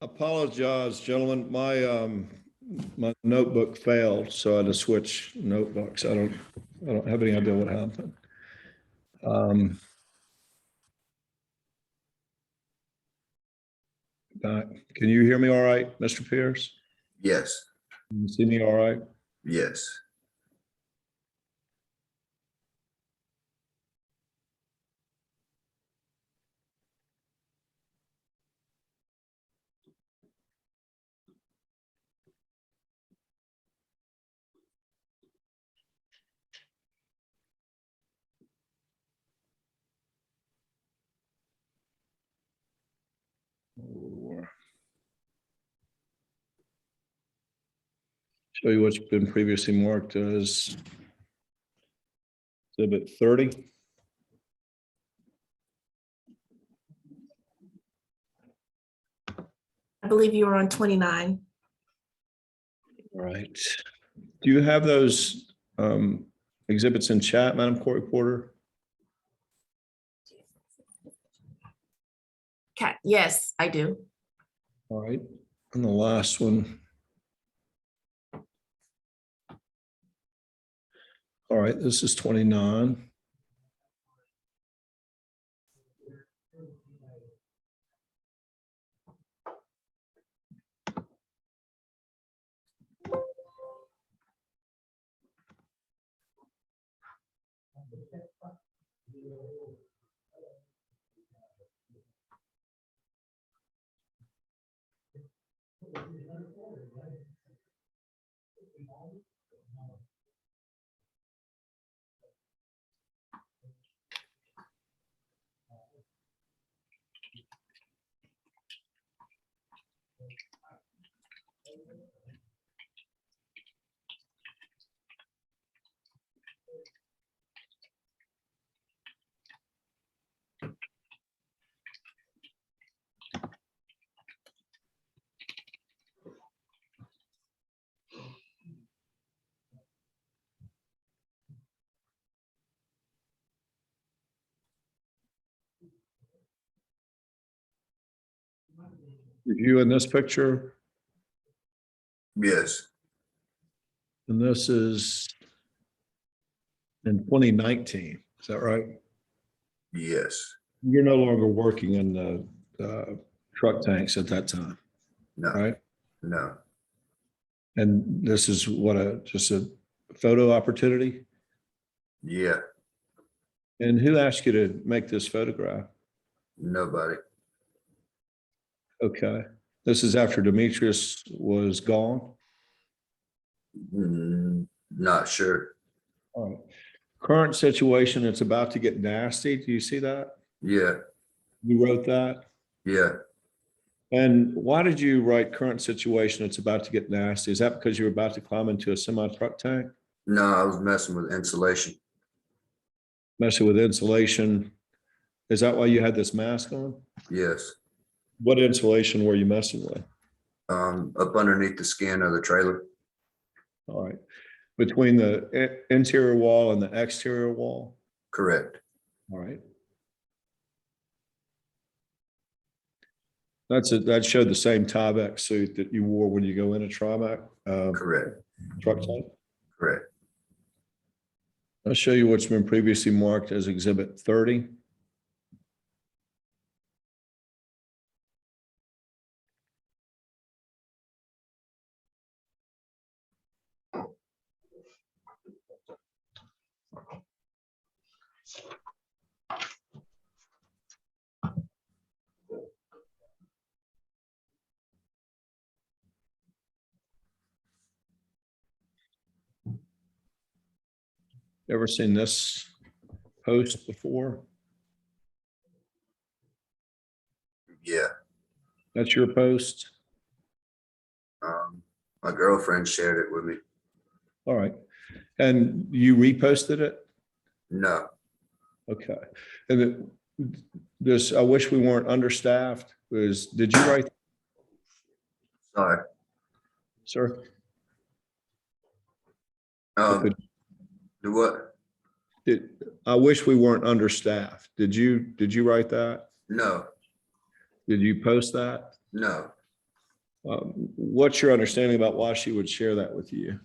Apologize, gentlemen. My notebook failed, so I had to switch notebooks. I don't have any idea what happened. Can you hear me all right, Mr. Pierce? Yes, Can you see me all right? yes. Show you what's been previously marked as Exhibit 30. I believe you were on 29. All right. Do you have those exhibits in chat, Madam Court Reporter? Okay, yes, I do. All right. And the last one. All right, this is 29. You in this picture, Yes, and this is in 2019. Is that right? yes. You're no longer working in the truck tanks at that time, No, right? no. And this is what just a photo opportunity? Yeah, And who asked you to make this photograph? nobody. Okay. This is after Demetrius was gone? Not sure. All right. Current situation, it's about to get nasty. Do you see that? Yeah, You wrote that? yeah. And why did you write current situation, it's about to get nasty? Is that because you were about to climb into a semi-truck tank? No, I was messing with insulation. Messing with insulation? Is that why you had this mask on? Yes. What insulation were you messing with? Up underneath the skin of the trailer. All right. Between the interior wall and the exterior wall? Correct. All right. That showed the same Tyvek suit that you wore when you go in a Trimac Correct. truck tank. Correct. I'll show you what's been previously marked as Exhibit 30. Ever seen this post before? Yeah. That's your post? My girlfriend shared it with me. All right. And you reposted it? No, Okay. And this, I wish we weren't understaffed, did you write, sorry. sir? The what? I wish we weren't understaffed. Did you write that? No, Did you post that? no, What's your understanding about why she would share that with you?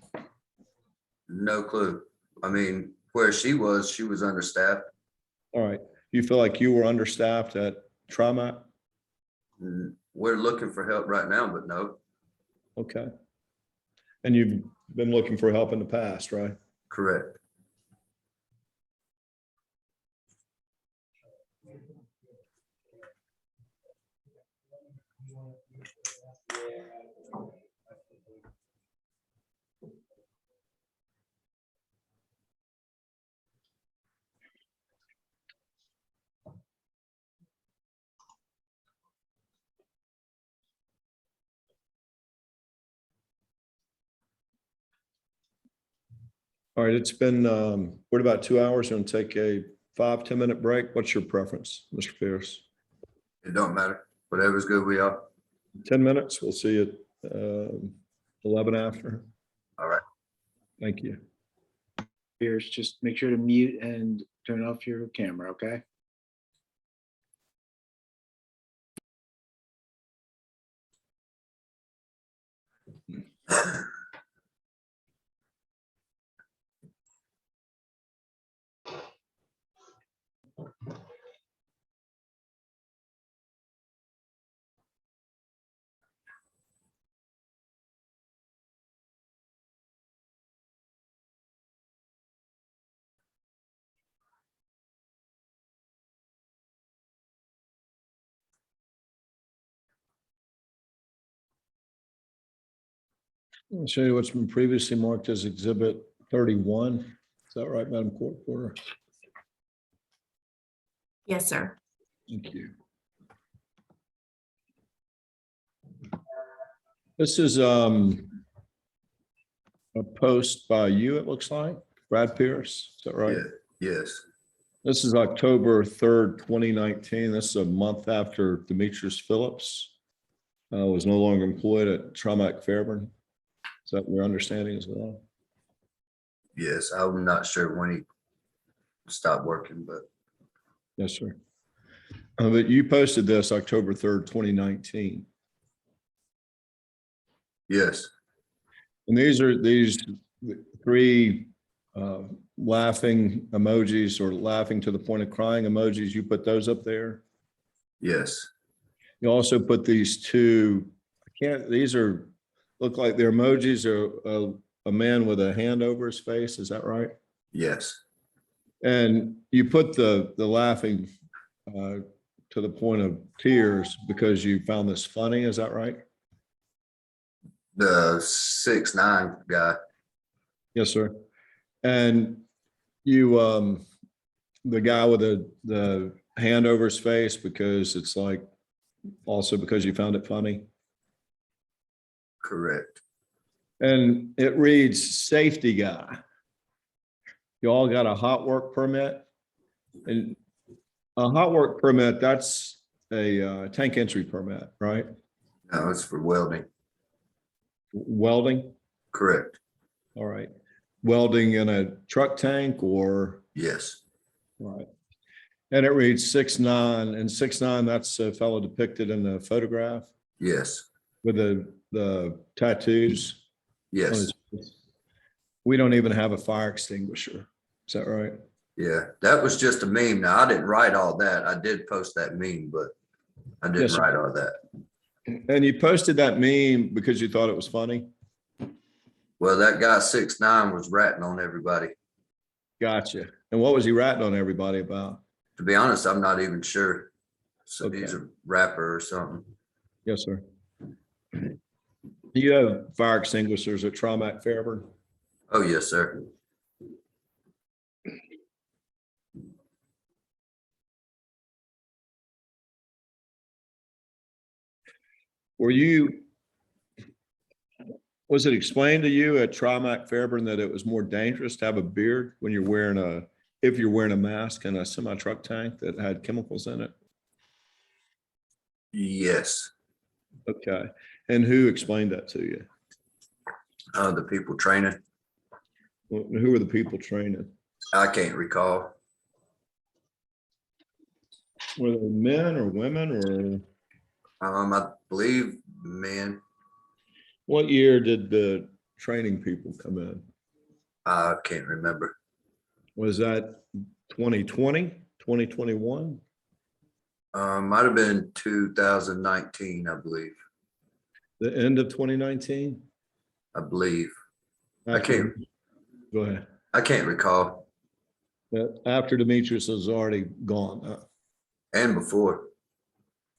no clue. I mean, where she was understaffed. All right. You feel like you were understaffed at Trimac? We're looking for help right now, but no. Okay. And you've been looking for help in the past, right? Correct. All right. It's been, we're about 2 hours. We're going to take a 5-10 minute break. What's your preference, Mr. Pierce? It don't matter. Whatever's good, we are. 10 minutes. We'll see you at 11 after. All right. Thank you. Pierce, just make sure to mute and turn off your camera, okay? I'll show you what's been previously marked as Exhibit 31. Is that right, Madam Court Reporter? Yes, sir. Thank you. This is a post by you, it looks like, Brad Pierce. Is that right? Yeah. Yes. This is October 3rd, 2019. This is a month after Demetrius Phillips was no longer employed at Trimac Fairburn. Is that your understanding as well? Yes. I'm not sure when he stopped working, but Yes, sir. But you posted this October 3rd, 2019. yes. And these are these 3 laughing emojis or laughing to the point of crying emojis. You put those up there. Yes. You also put these 2, these are, look like they're emojis or a man with a hand over his face. Is that right? Yes. And you put the laughing to the point of tears because you found this funny, is that right? The 6'9" guy. Yes, sir. And you, the guy with the hand over his face because it's like, also because you found it funny? Correct. And it reads safety guy. You all got a hot work permit? And a hot work permit, that's a tank entry permit, right? No, it's for welding. Welding? Correct. All right. Welding in a truck tank or? Yes. Right. And it reads 6'9", and 6'9", that's a fellow depicted in the photograph Yes. with the tattoos. on Yes. his face. We don't even have a fire extinguisher. Is that right? Yeah. That was just a meme. Now, I didn't write all that. I did post that meme, but I didn't Yes, sir. write all that. And you posted that meme because you thought it was funny? Well, that guy 6'9" was ratting on everybody. Gotcha. And what was he ratting on everybody about? To be honest, I'm not even sure. So Okay. he's a rapper or something. Yes, sir. You have fire extinguishers at Trimac Fairburn? Oh, yes, sir. Was it explained to you at Trimac Fairburn that it was more dangerous to have a beard when you're wearing if you're wearing a mask in a semi-truck tank that had chemicals in it? Yes. Okay. And who explained that to you? The people training. Who were the people training? I can't recall. Were they men or women or I believe men. what year did the training people come in? I can't remember. Was that 2020, 2021? Might have been 2019, I believe. The end of 2019? I believe. I can't. Go ahead. I can't recall. After Demetrius was already gone. And before.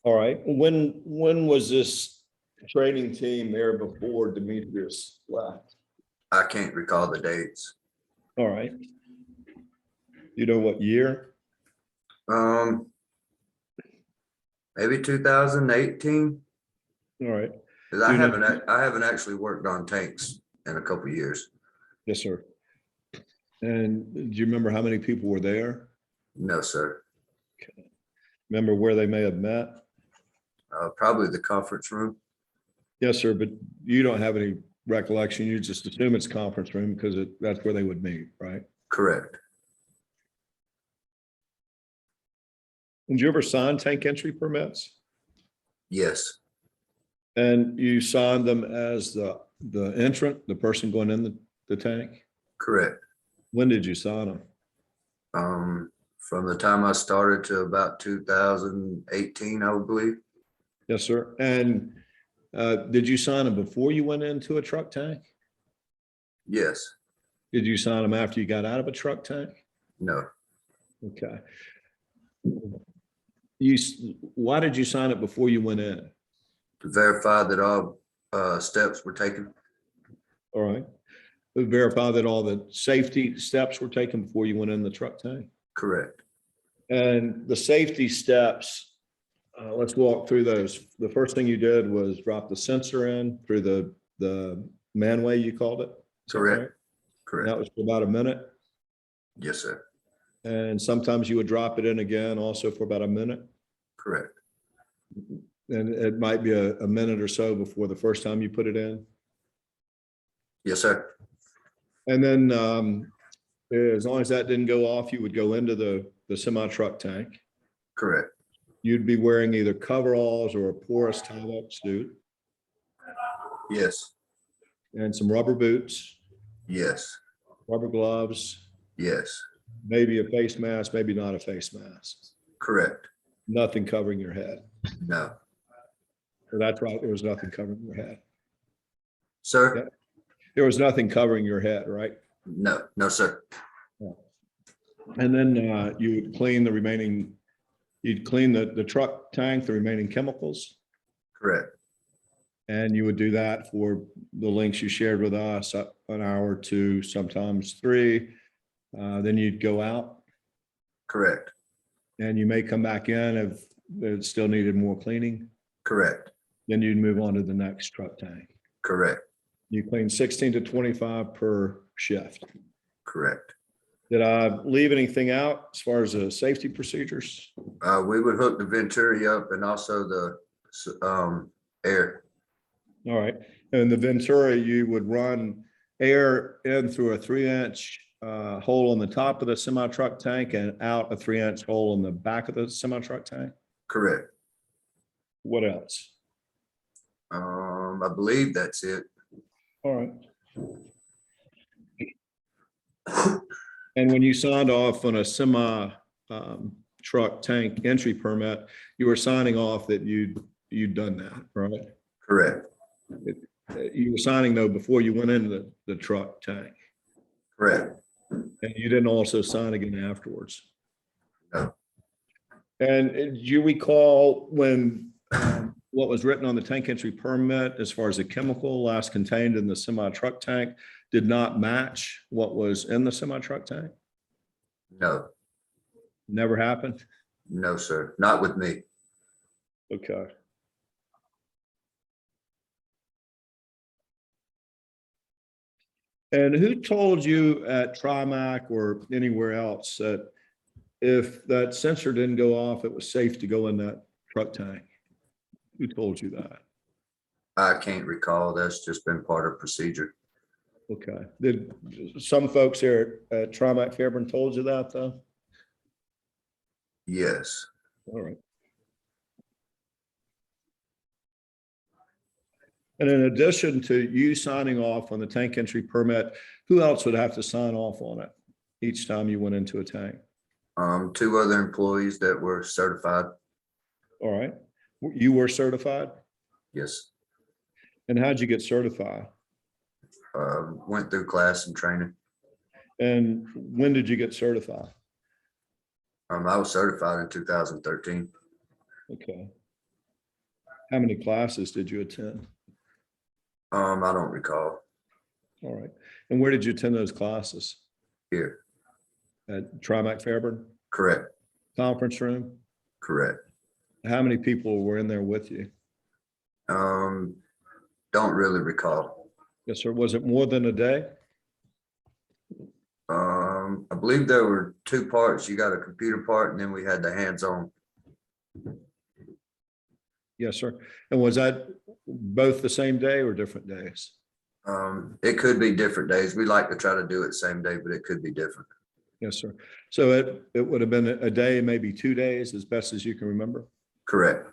All right. When was this training team there before Demetrius left? I can't recall the dates. All right. You know what year? Maybe 2018. All right. Because Do you know- I haven't actually worked on tanks in a couple of years. Yes, sir. And do you remember how many people were there? No, sir. Remember where they may have met? Probably the conference room. Yes, sir, but you don't have any recollection. You just assume it's conference room because that's where they would meet, right? Correct. Did you ever sign tank entry permits? Yes. And you signed them as the entrant, the person going in the tank? Correct. When did you sign them? From the time I started to about 2018, I would believe. Yes, sir. And did you sign them before you went into a truck tank? Yes. Did you sign them after you got out of a truck tank? No. Okay. Why did you sign it before you went in? To verify that all steps were taken. All right. Verify that all the safety steps were taken before you went in the truck tank? Correct. And the safety steps, let's walk through those. The first thing you did was drop the sensor in through the manway, you called it? Is that Correct. right? Correct. That was for about a minute. Yes, sir. And sometimes you would drop it in again also for about a minute. Correct. And it might be a minute or so before the first time you put it in. Yes, sir. And then as long as that didn't go off, you would go into the semi truck tank. Correct. You'd be wearing either coveralls or a porous tie-up suit Yes. and some rubber boots, Yes. rubber gloves, Yes. maybe a face mask, maybe not a face mask. Correct. Nothing covering your head. No. So that's right. There was nothing covering your head. Sir? Yeah. There was nothing covering your head, right? No. No, sir. And then you would clean the remaining You'd clean the truck tank, the remaining chemicals, Correct. and you would do that for the lengths you shared with us, an hour or two, sometimes 3. Then you'd go out Correct. and you may come back in if it still needed more cleaning. Correct. Then you'd move on to the next truck tank. Correct. You clean 16 to 25 per shift. Correct. Did I leave anything out as far as the safety procedures? We would hook the Venturi up and also the air. All right. And the Venturi, you would run air in through a 3-inch hole on the top of the semi truck tank and out a 3-inch hole in the back of the semi truck tank. Correct. What else? I believe that's it. All right. And when you signed off on a semi truck tank entry permit, you were signing off that you'd done that, right? Correct. You were signing though before you went into the truck tank, Correct. and you didn't also sign again afterwards. No. And do you recall when what was written on the tank entry permit as far as the chemical last contained in the semi truck tank did not match what was in the semi truck tank? No. Never happened? No, sir. Not with me. Okay. And who told you at Trimac or anywhere else that if that sensor didn't go off, it was safe to go in that truck tank? Who told you that? I can't recall. That's just been part of procedure. Okay. Did some folks here at Trimac Fairburn told you that though? Yes. All right. And in addition to you signing off on the tank entry permit, who else would have to sign off on it each time you went into a tank? 2 other employees that were certified. All right. You were certified? Yes. And how'd you get certified? Went through class and training. And when did you get certified? I was certified in 2013. Okay. How many classes did you attend? I don't recall. All right. And where did you attend those classes? Here. At Trimac Fairburn? Correct. Conference room? Correct. How many people were in there with you? Don't really recall. Yes, sir. Was it more than a day? I believe there were 2 parts. You got a computer part and then we had the hands-on. Yes, sir. And was that both the same day or different days? It could be different days. We like to try to do it same day, but it could be different. Yes, sir. So it would have been a day, maybe 2 days, as best as you can remember? Correct.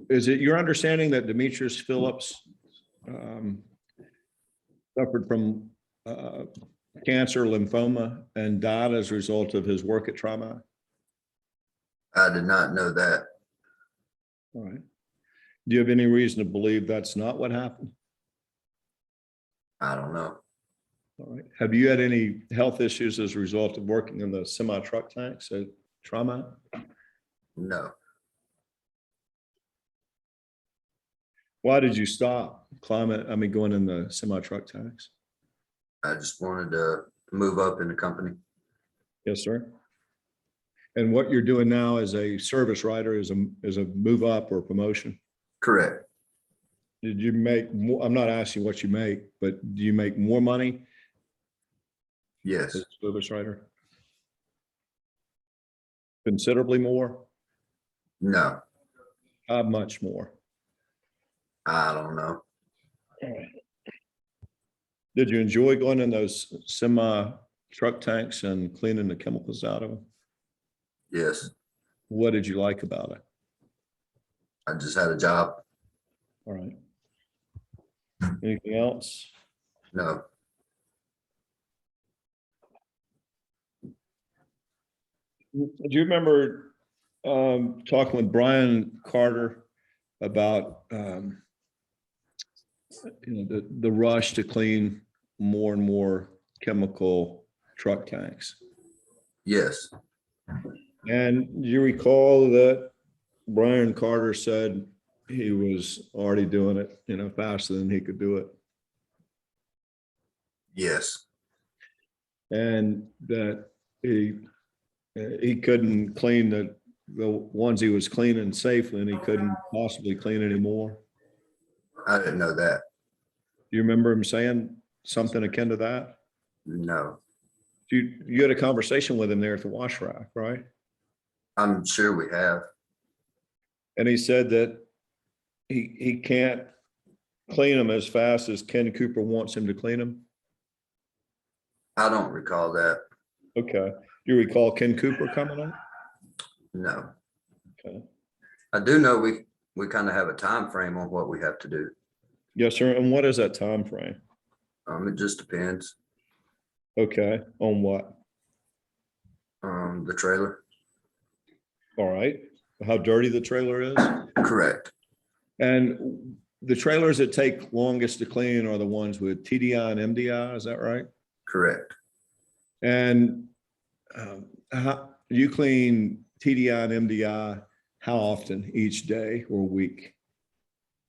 Is it your understanding that DEMETRIUS Phillips suffered from cancer, lymphoma, and died as a result of his work at Trimac? I did not know that. All right. Do you have any reason to believe that's not what happened? I don't know. All right. Have you had any health issues as a result of working in the semi-truck tanks at Trimac? No. Why did you stop going in the semi-truck tanks? I just wanted to move up in the company. Yes, sir. And what you're doing now as a service writer is a move up or promotion. Correct. Did you make more? I'm not asking what you make, but do you make more money Yes. as a service writer? Considerably more? No. How much more? I don't know. Did you enjoy going in those semi truck tanks and cleaning the chemicals out of them? Yes. What did you like about it? I just had a job. All right. Anything else? No. Do you remember talking with Brian Carter about the rush to clean more and more chemical truck tanks. Yes, And you recall that Brian Carter said he was already doing it, faster than he could do it. yes, And that he couldn't clean the ones he was cleaning safely, and he couldn't possibly clean anymore. I didn't know that. Do you remember him saying something akin to that? No, You had a conversation with him there at the wash rack, right? I'm sure we have. And he said that he can't clean them as fast as Ken Cooper wants him to clean them. I don't recall that. Okay. Do you recall Ken Cooper coming up? No. Okay. I do know we kind of have a time frame on what we have to do. Yes, sir. And what is that time frame? It just depends. Okay. On what? The trailer. All right. How dirty the trailer is? Correct. And the trailers that take longest to clean are the ones with TDI and MDI, is that right? Correct. And how you clean TDI and MDI how often each day or week?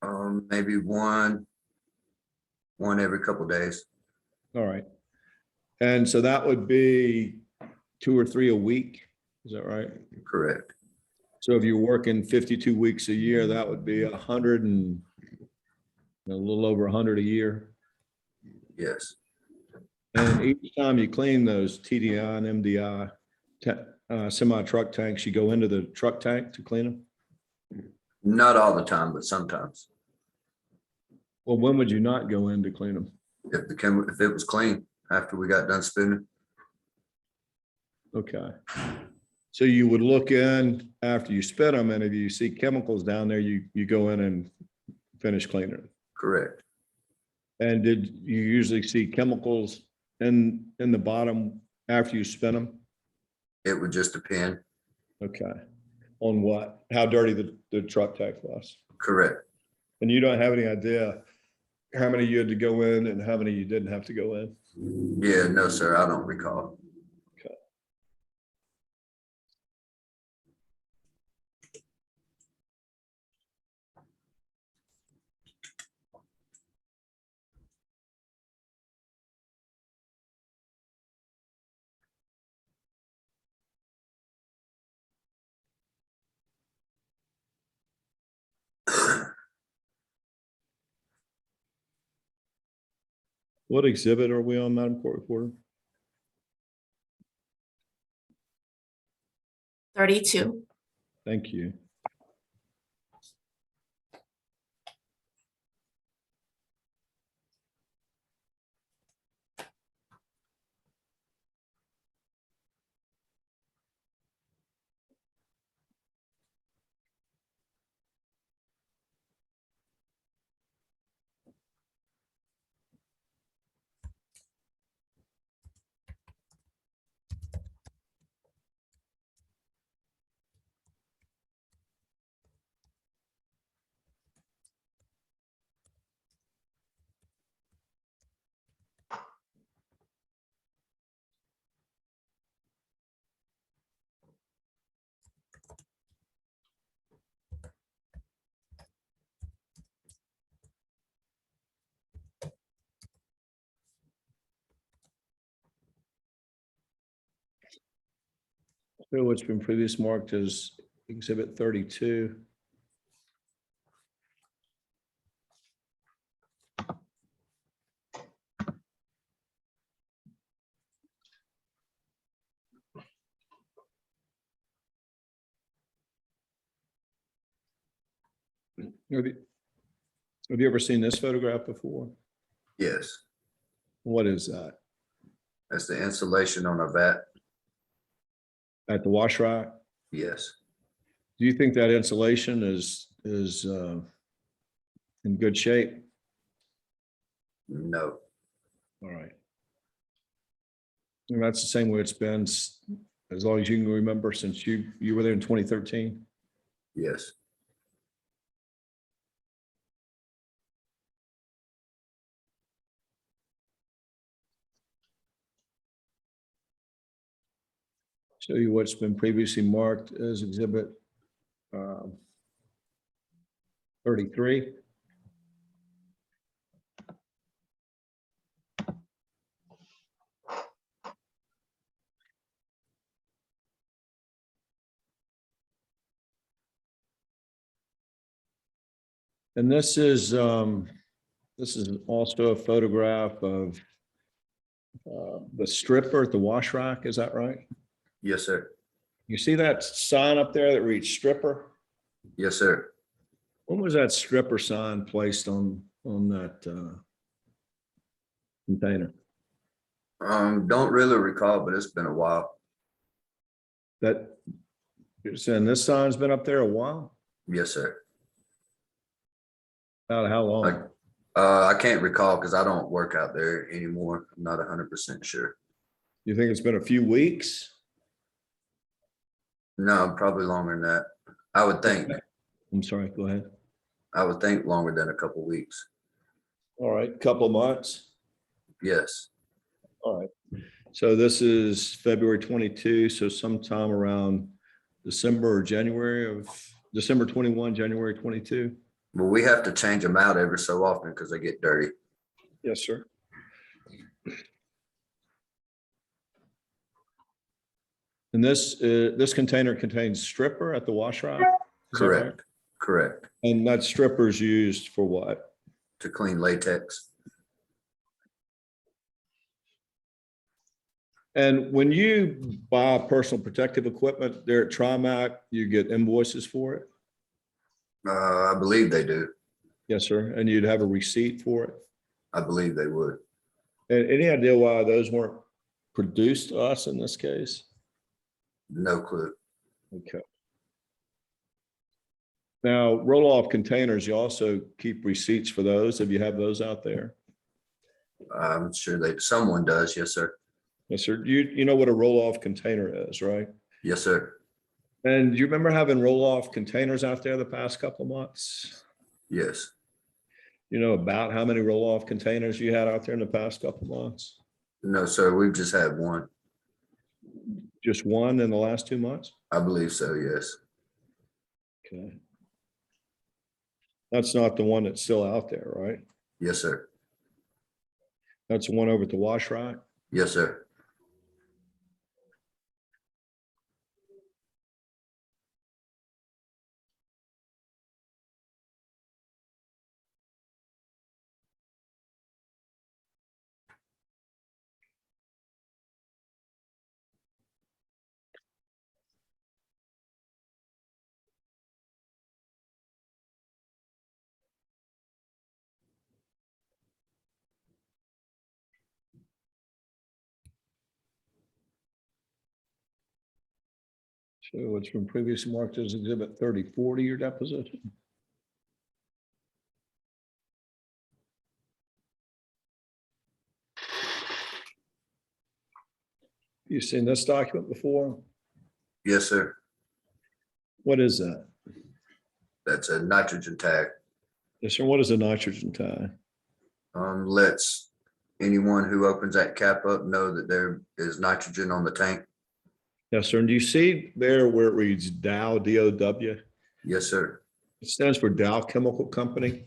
Maybe one every couple days. All right. And so that would be 2 or 3 a week, is that right? Correct. So if you're working 52 weeks a year, that would be 100 and a little over 100 a year. Yes. And each time you clean those TDI and MDI semi truck tanks, you go into the truck tank to clean them? Not all the time, but sometimes. Well, when would you not go in to clean them? If it was clean after we got done spooning. Okay. So you would look in after you spit them, and if you see chemicals down there, you go in and finish cleaning them. Correct. And did you usually see chemicals in the bottom after you spin them? It would just depend. Okay. On what? How dirty the truck tank was? Correct. And you don't have any idea how many you had to go in and how many you didn't have to go in? Yeah, no, sir, I don't recall. Okay. What exhibit are we on, Madam Court Reporter? 32. Thank you. So what's been previously marked as exhibit 32. Have you ever seen this photograph before? Yes, What is that? that's the insulation on a vat. At the wash rack? Yes, Do you think that insulation is in good shape? no, All right. And that's the same way it's been as long as you can remember since you were there in 2013? yes, Show you what's been previously marked as exhibit 33. And this is also a photograph of the stripper at the wash rack. Is that right? Yes, sir. You see that sign up there that reads stripper? Yes, sir. When was that stripper sign placed on that container? Don't really recall, but it's been a while. That you're saying this sign's been up there a while? Yes, sir. About how long? Like, I can't recall because I don't work out there anymore. I'm not 100% sure. You think it's been a few weeks? No, probably longer than that. I would think. I'm sorry, go ahead. I would think longer than a couple weeks. All right, couple of months. Yes. All right. So this is February 22, so sometime around December or January of December 21, January 22. But we have to change them out every so often because they get dirty. Yes, sir. And this container contains stripper at the wash rack? Is that right? Correct. Correct. And that stripper is used for what? To clean latex. And when you buy personal protective equipment there at Trimac, you get invoices for it? I believe they do. Yes, sir. And you'd have a receipt for it? I believe they would. And any idea why those weren't produced to us in this case? No clue. Okay. Now, roll-off containers, you also keep receipts for those. Have you have those out there? I'm sure someone does. Yes, sir. Yes, sir. You know what a roll-off container is, right? Yes, sir. And do you remember having roll-off containers out there the past couple of months? Yes. You know about how many roll-off containers you had out there in the past couple of months? No, sir. We've just had one. Just one in the last 2 months? I believe so. Yes. Okay. That's not the one that's still out there, right? Yes, sir. That's the one over at the wash rack? Yes, sir. So it's been previously marked as exhibit 34 to your deposition. You've seen this document before? Yes, sir. What is that? That's a nitrogen tag. Yes, sir. What is a nitrogen tag? Lets anyone who opens that cap up know that there is nitrogen on the tank. Yes, sir. And do you see there where it reads Dow, D-O-W? Yes, sir. It stands for Dow Chemical Company.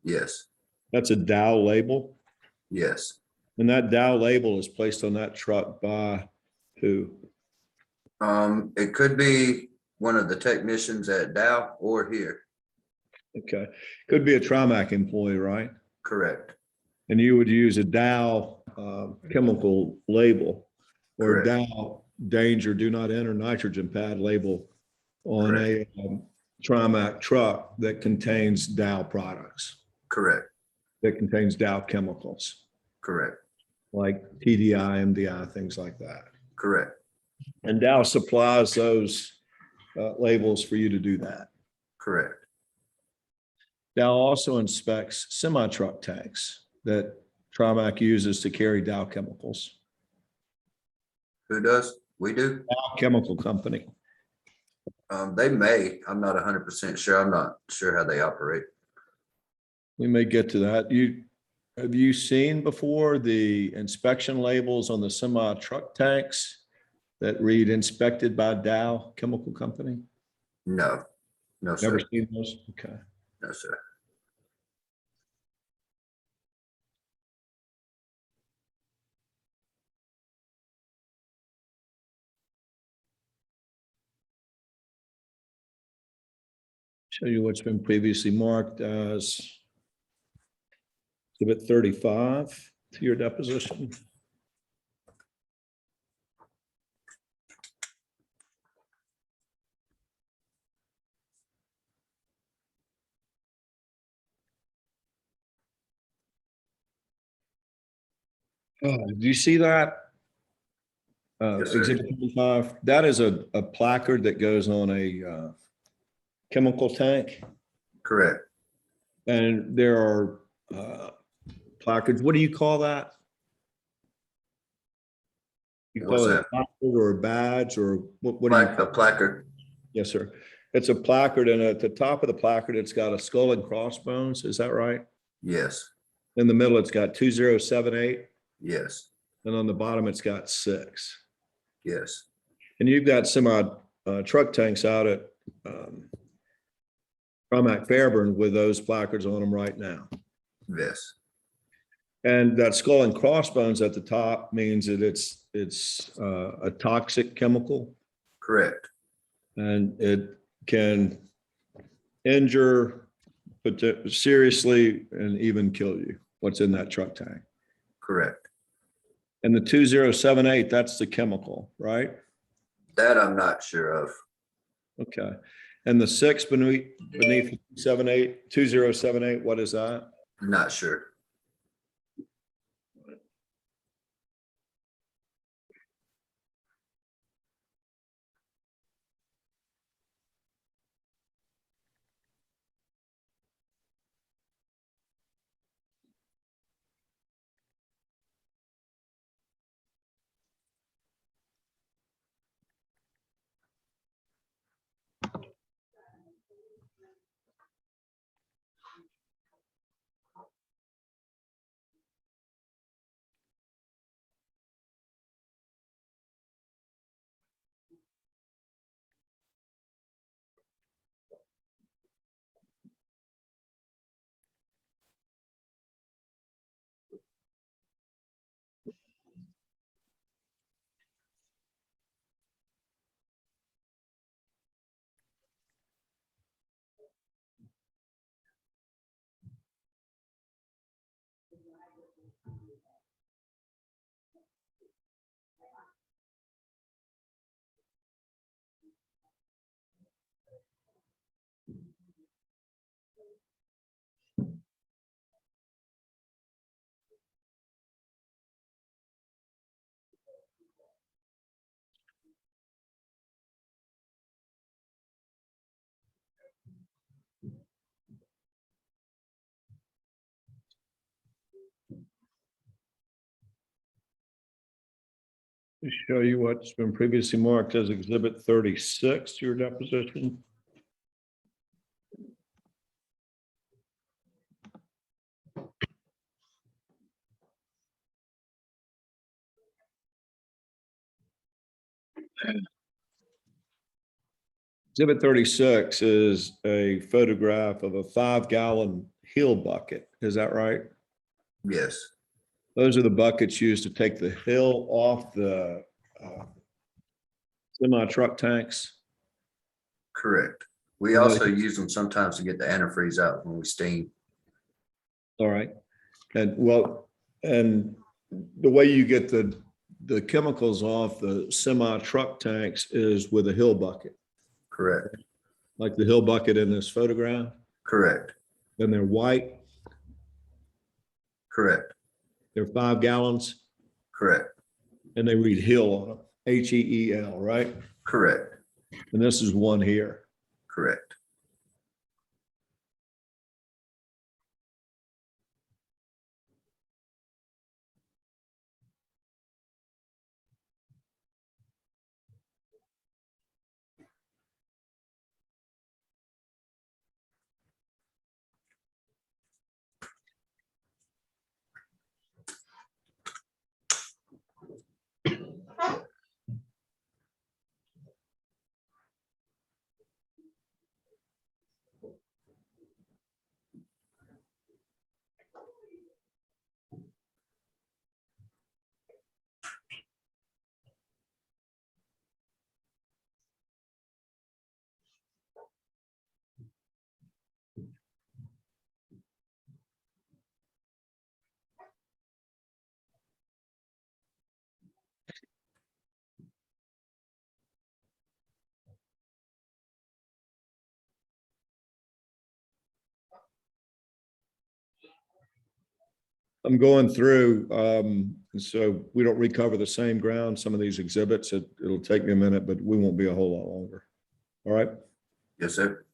Yes. That's a Dow label. Yes. And that Dow label is placed on that truck by who? It could be one of the technicians at Dow or here. Okay. Could be a Trimac employee, right? Correct. And you would use a Dow chemical label or a Correct. Dow danger, do not enter nitrogen pad label on a Trimac truck that contains Dow products, Correct. that contains Dow chemicals, Correct. like TDI, MDI, things like that. Correct. And Dow supplies those labels for you to do that. Correct. Dow also inspects semi-truck tanks that Trimac uses to carry Dow chemicals. Who does? We do. Dow Chemical Company. They may. I'm not 100% sure. I'm not sure how they operate. We may get to that. Have you seen before the inspection labels on the semi truck tanks that read inspected by Dow Chemical Company? No, no, Never sir. seen those? Okay. No, sir. Show you what's been previously marked as Exhibit 35 to your deposition. Do you see that? Yes, sir. Exhibit 35, that is a placard that goes on a chemical tank. Correct. And there are placards. What do you call that? You What's call it a that? placard or a badge or what do you? A placard. Yes, sir. It's a placard, and at the top of the placard, it's got a skull and crossbones. Is that right? Yes, In the middle, it's got 2078, yes, and on the bottom, it's got 6. yes, And you've got semi truck tanks out at Trimac Fairburn with those placards on them right now. yes, And that skull and crossbones at the top means that it's a toxic chemical, correct. and it can injure seriously and even kill you. What's in that truck tank? Correct. And the 2078, that's the chemical, right? That I'm not sure of. Okay. And the 6 beneath 2078, what is that? Not sure. To show you what's been previously marked as Exhibit 36 to your deposition. Exhibit 36 is a photograph of a 5-gallon hill bucket. Is that right? Yes, Those are the buckets used to take the hill off the semi truck tanks. correct. We also use them sometimes to get the antifreeze out when we steam. All right. And well, and the way you get the chemicals off the semi truck tanks is with a hill bucket, Correct, like the hill bucket in this photograph. correct, Then they're white. correct, They're 5 gallons, correct, and they read Hill on them, HEEL, right? correct, And this is one here. correct. I'm going through, so we don't recover the same ground, some of these exhibits. It'll take me a minute, but we won't be a whole lot longer. All right. Yes, sir.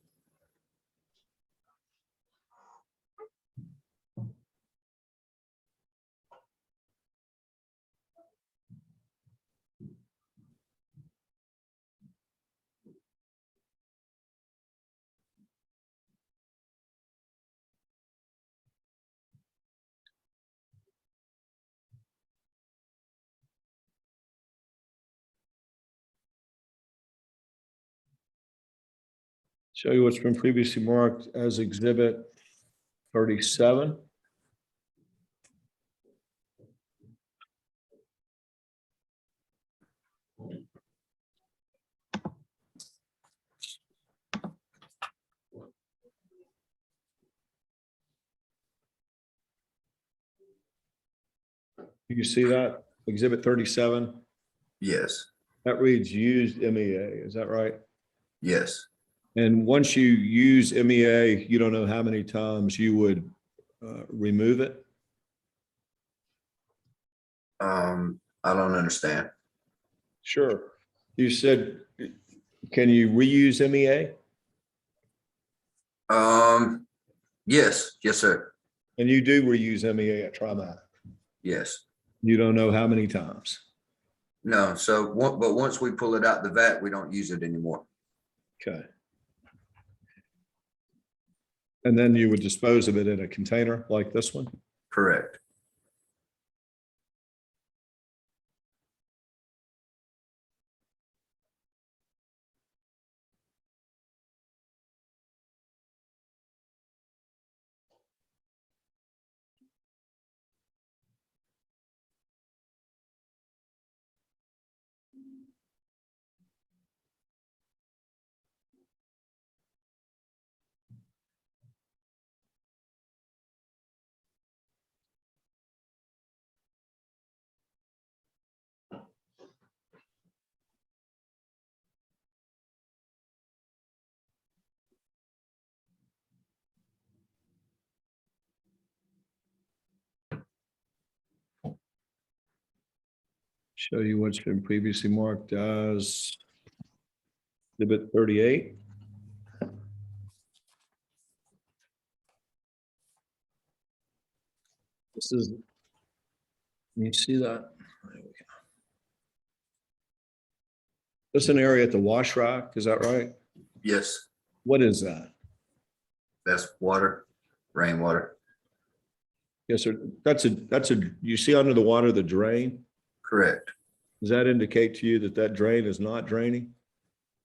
Show you what's been previously marked as exhibit 37. You see that exhibit 37? Yes, That reads used MEA. Is that right? yes. And once you use MEA, you don't know how many times you would remove it. I don't understand. Sure. You said, can you reuse MEA? Yes, yes, sir. And you do reuse MEA at Trimac. Yes. You don't know how many times. No, but once we pull it out the vat, we don't use it anymore. Okay. And then you would dispose of it in a container like this one? Correct. Show you what's been previously marked as exhibit 38. This is, can you see that? There we go. This is an area at the wash rack, is that right? Yes, What is that? that's water, rainwater. Yes, sir. That's you see under the water, the drain? Correct, Does that indicate to you that that drain is not draining?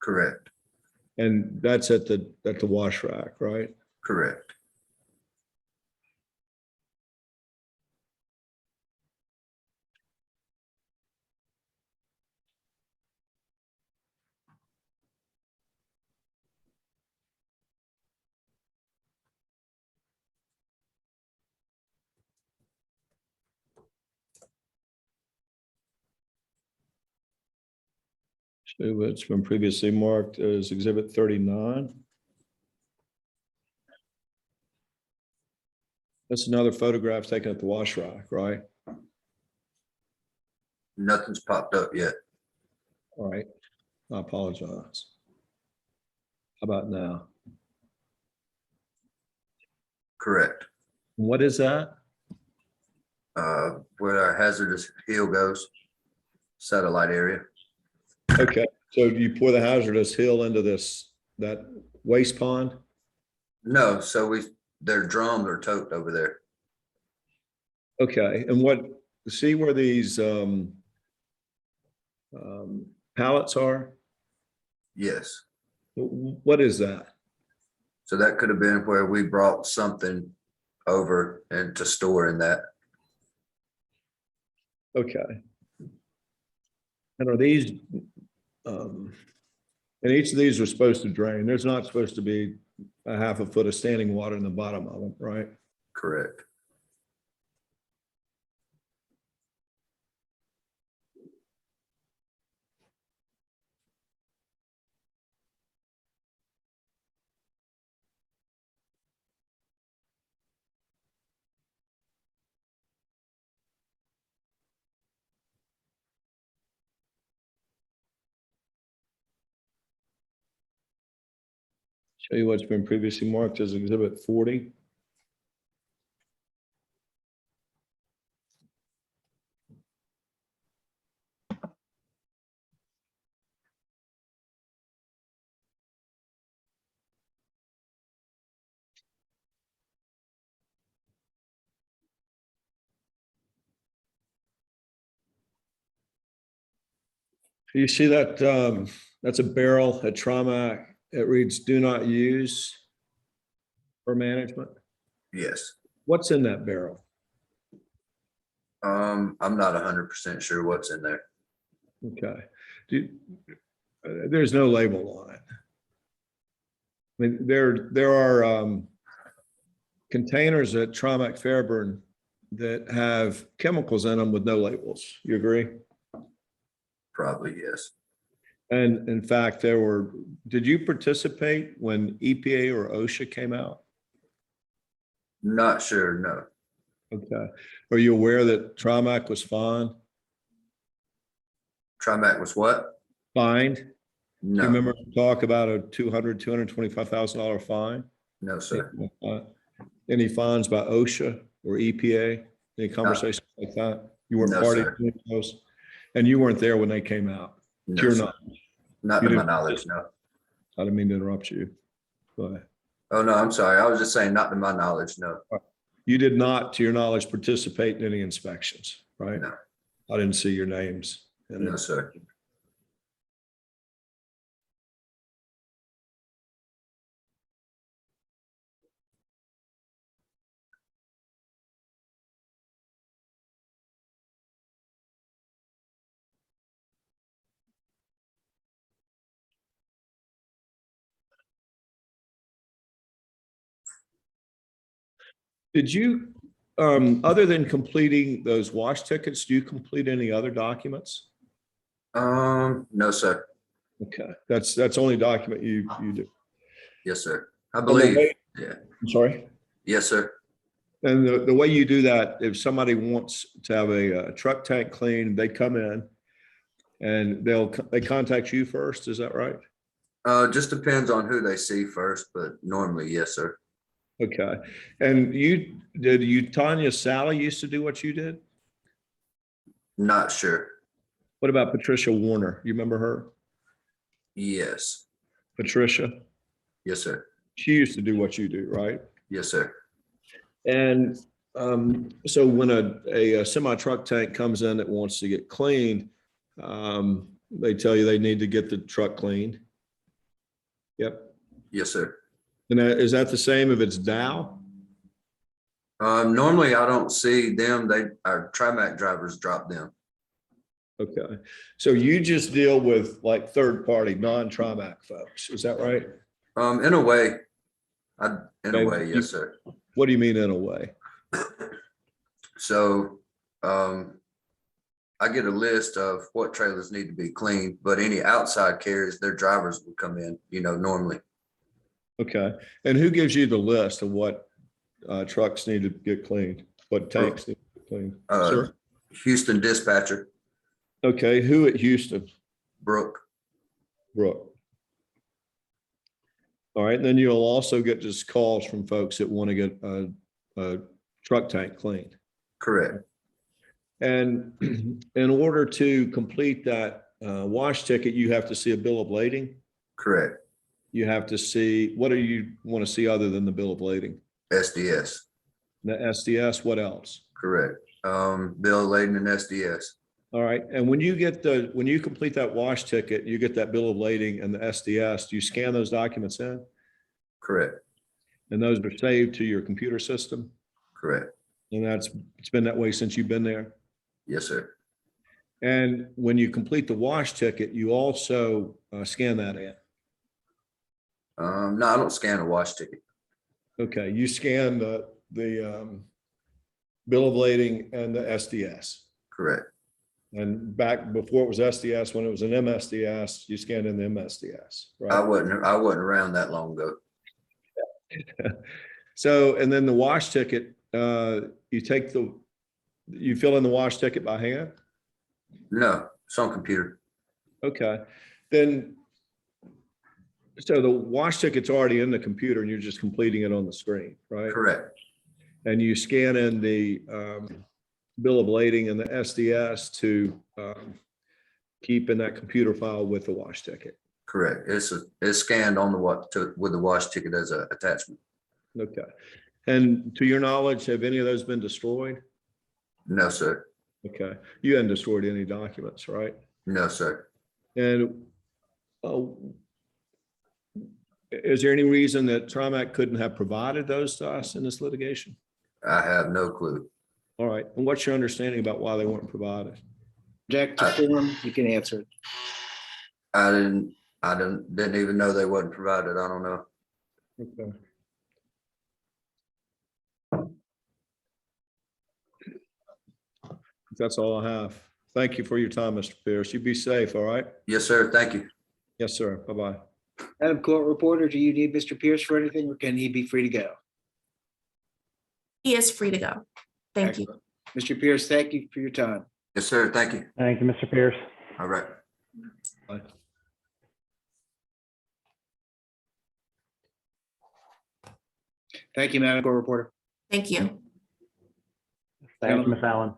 correct, And that's at the wash rack, right? correct. So it's been previously marked as exhibit 39. That's another photograph taken at the wash rack, right? Nothing's popped up yet. All right. I apologize. How about now? Correct. What is that? Where our hazardous hill goes, satellite area. Okay, so you pour the hazardous hill into that waste pond? No, so their drums are tote over there. Okay, and see where these pallets are? Yes. What is that? So that could have been where we brought something over and to store in that. Okay. And are these, and each of these are supposed to drain. There's not supposed to be a half a foot of standing water in the bottom of them, right? Correct. Show you what's been previously marked as exhibit 40. You see that, that's a barrel at Trimac. It reads "do not use" for management. Yes. What's in that barrel? I'm not 100% sure what's in there. Okay. There's no label on it. I mean, there are containers at Trimac Fairburn that have chemicals in them with no labels. You agree? Probably, yes. And in fact, did you participate when EPA or OSHA came out? Not sure, no. Okay. Are you aware that Trimac was fined? Trimac was what? Fined? Do you No, remember talk about a $225,000 fine? no, sir. Any fines by OSHA or EPA? Any conversations like that? You weren't No, party sir. to those? And you weren't there when they came out? To No, your sir. knowledge? Not You to my didn't- knowledge, no. I didn't mean to interrupt you. Go ahead. Oh, no, I'm sorry. I was just saying, not to my knowledge, no. You did not, to your knowledge, participate in any inspections, right? No. I didn't see your names in No, it. sir. Did you, other than completing those wash tickets, do you complete any other documents? No, sir. Okay, that's only document you do. Yes, sir. I the believe, way- yeah. I'm sorry? Yes, sir. And the way you do that, if somebody wants to have a truck tank cleaned, they come in and they contact you first, is that right? Just depends on who they see first, but normally, yes, sir. Okay. And Tanya Sally used to do what you did? Not sure. What about Patricia Warner? You remember her? Yes. Patricia? Yes, sir. She used to do what you do, right? Yes, sir. And so when a semi truck tank comes in that wants to get cleaned, they tell you they need to get the truck cleaned. Yep. Yes, sir. And is that the same if it's Dow? Normally I don't see them. Our Trimac drivers drop them. Okay. So you just deal with like third party, non-Trimac folks. Is that right? In a way, in a Okay. way, yes, sir. What do you mean in a way? So, I get a list of what trailers need to be cleaned, but any outside carriers, their drivers will come in, normally. Okay. And who gives you the list of what trucks need to get cleaned? What tanks need to get cleaned? Sir? Houston dispatcher, Okay. Who at Houston? Brooke. Brooke. All right. And then you'll also get just calls from folks that want to get a truck tank cleaned. Correct. And in order to complete that wash ticket, you have to see a bill of lading. Correct. You have to see, what do you want to see other than the bill of lading? SDS. The SDS, what else? Correct. Bill Layden and SDS. All right. And when you complete that wash ticket, you get that bill of lading and the SDS, do you scan those documents in? Correct. And those are saved to your computer system? Correct. And it's been that way since you've been there? Yes, sir. And when you complete the wash ticket, you also scan that in? No, I don't scan a wash ticket. Okay, you scan the bill of lading and the SDS. Correct. And back before it was SDS, when it was an MSDS, you scanned in the MSDS, I right? wasn't around that long ago. So, and then the wash ticket, you fill in the wash ticket by hand? No, it's on computer. Okay, then So the wash ticket's already in the computer and you're just completing it on the screen, right? Correct. And you scan in the bill of lading and the SDS to keep in that computer file with the wash ticket. Correct. It's scanned on with the wash ticket as a attachment. Okay. And to your knowledge, have any of those been destroyed? No, sir. Okay. You hadn't destroyed any documents, right? No, sir. And is there any reason that Trimac couldn't have provided those to us in this litigation? I have no clue. All right. And what's your understanding about why they weren't provided? Object to form, you can answer it. I didn't even know they wasn't provided. I don't know. Okay. That's all I have. Thank you for your time, Mr. Pierce. You be safe, all right? Yes, sir. Thank you. Yes, sir. Bye-bye. Madam Court Reporter, do you need Mr. Pierce for anything, or can he be free to go? He is free to go. Thank you. Excellent. Mr. Pierce, thank you for your time. Yes, sir. Thank you. Thank you, Mr. Pierce. All right. Bye. Thank you, Madam Court Reporter. Thank you. Thank you, Ms. Allen.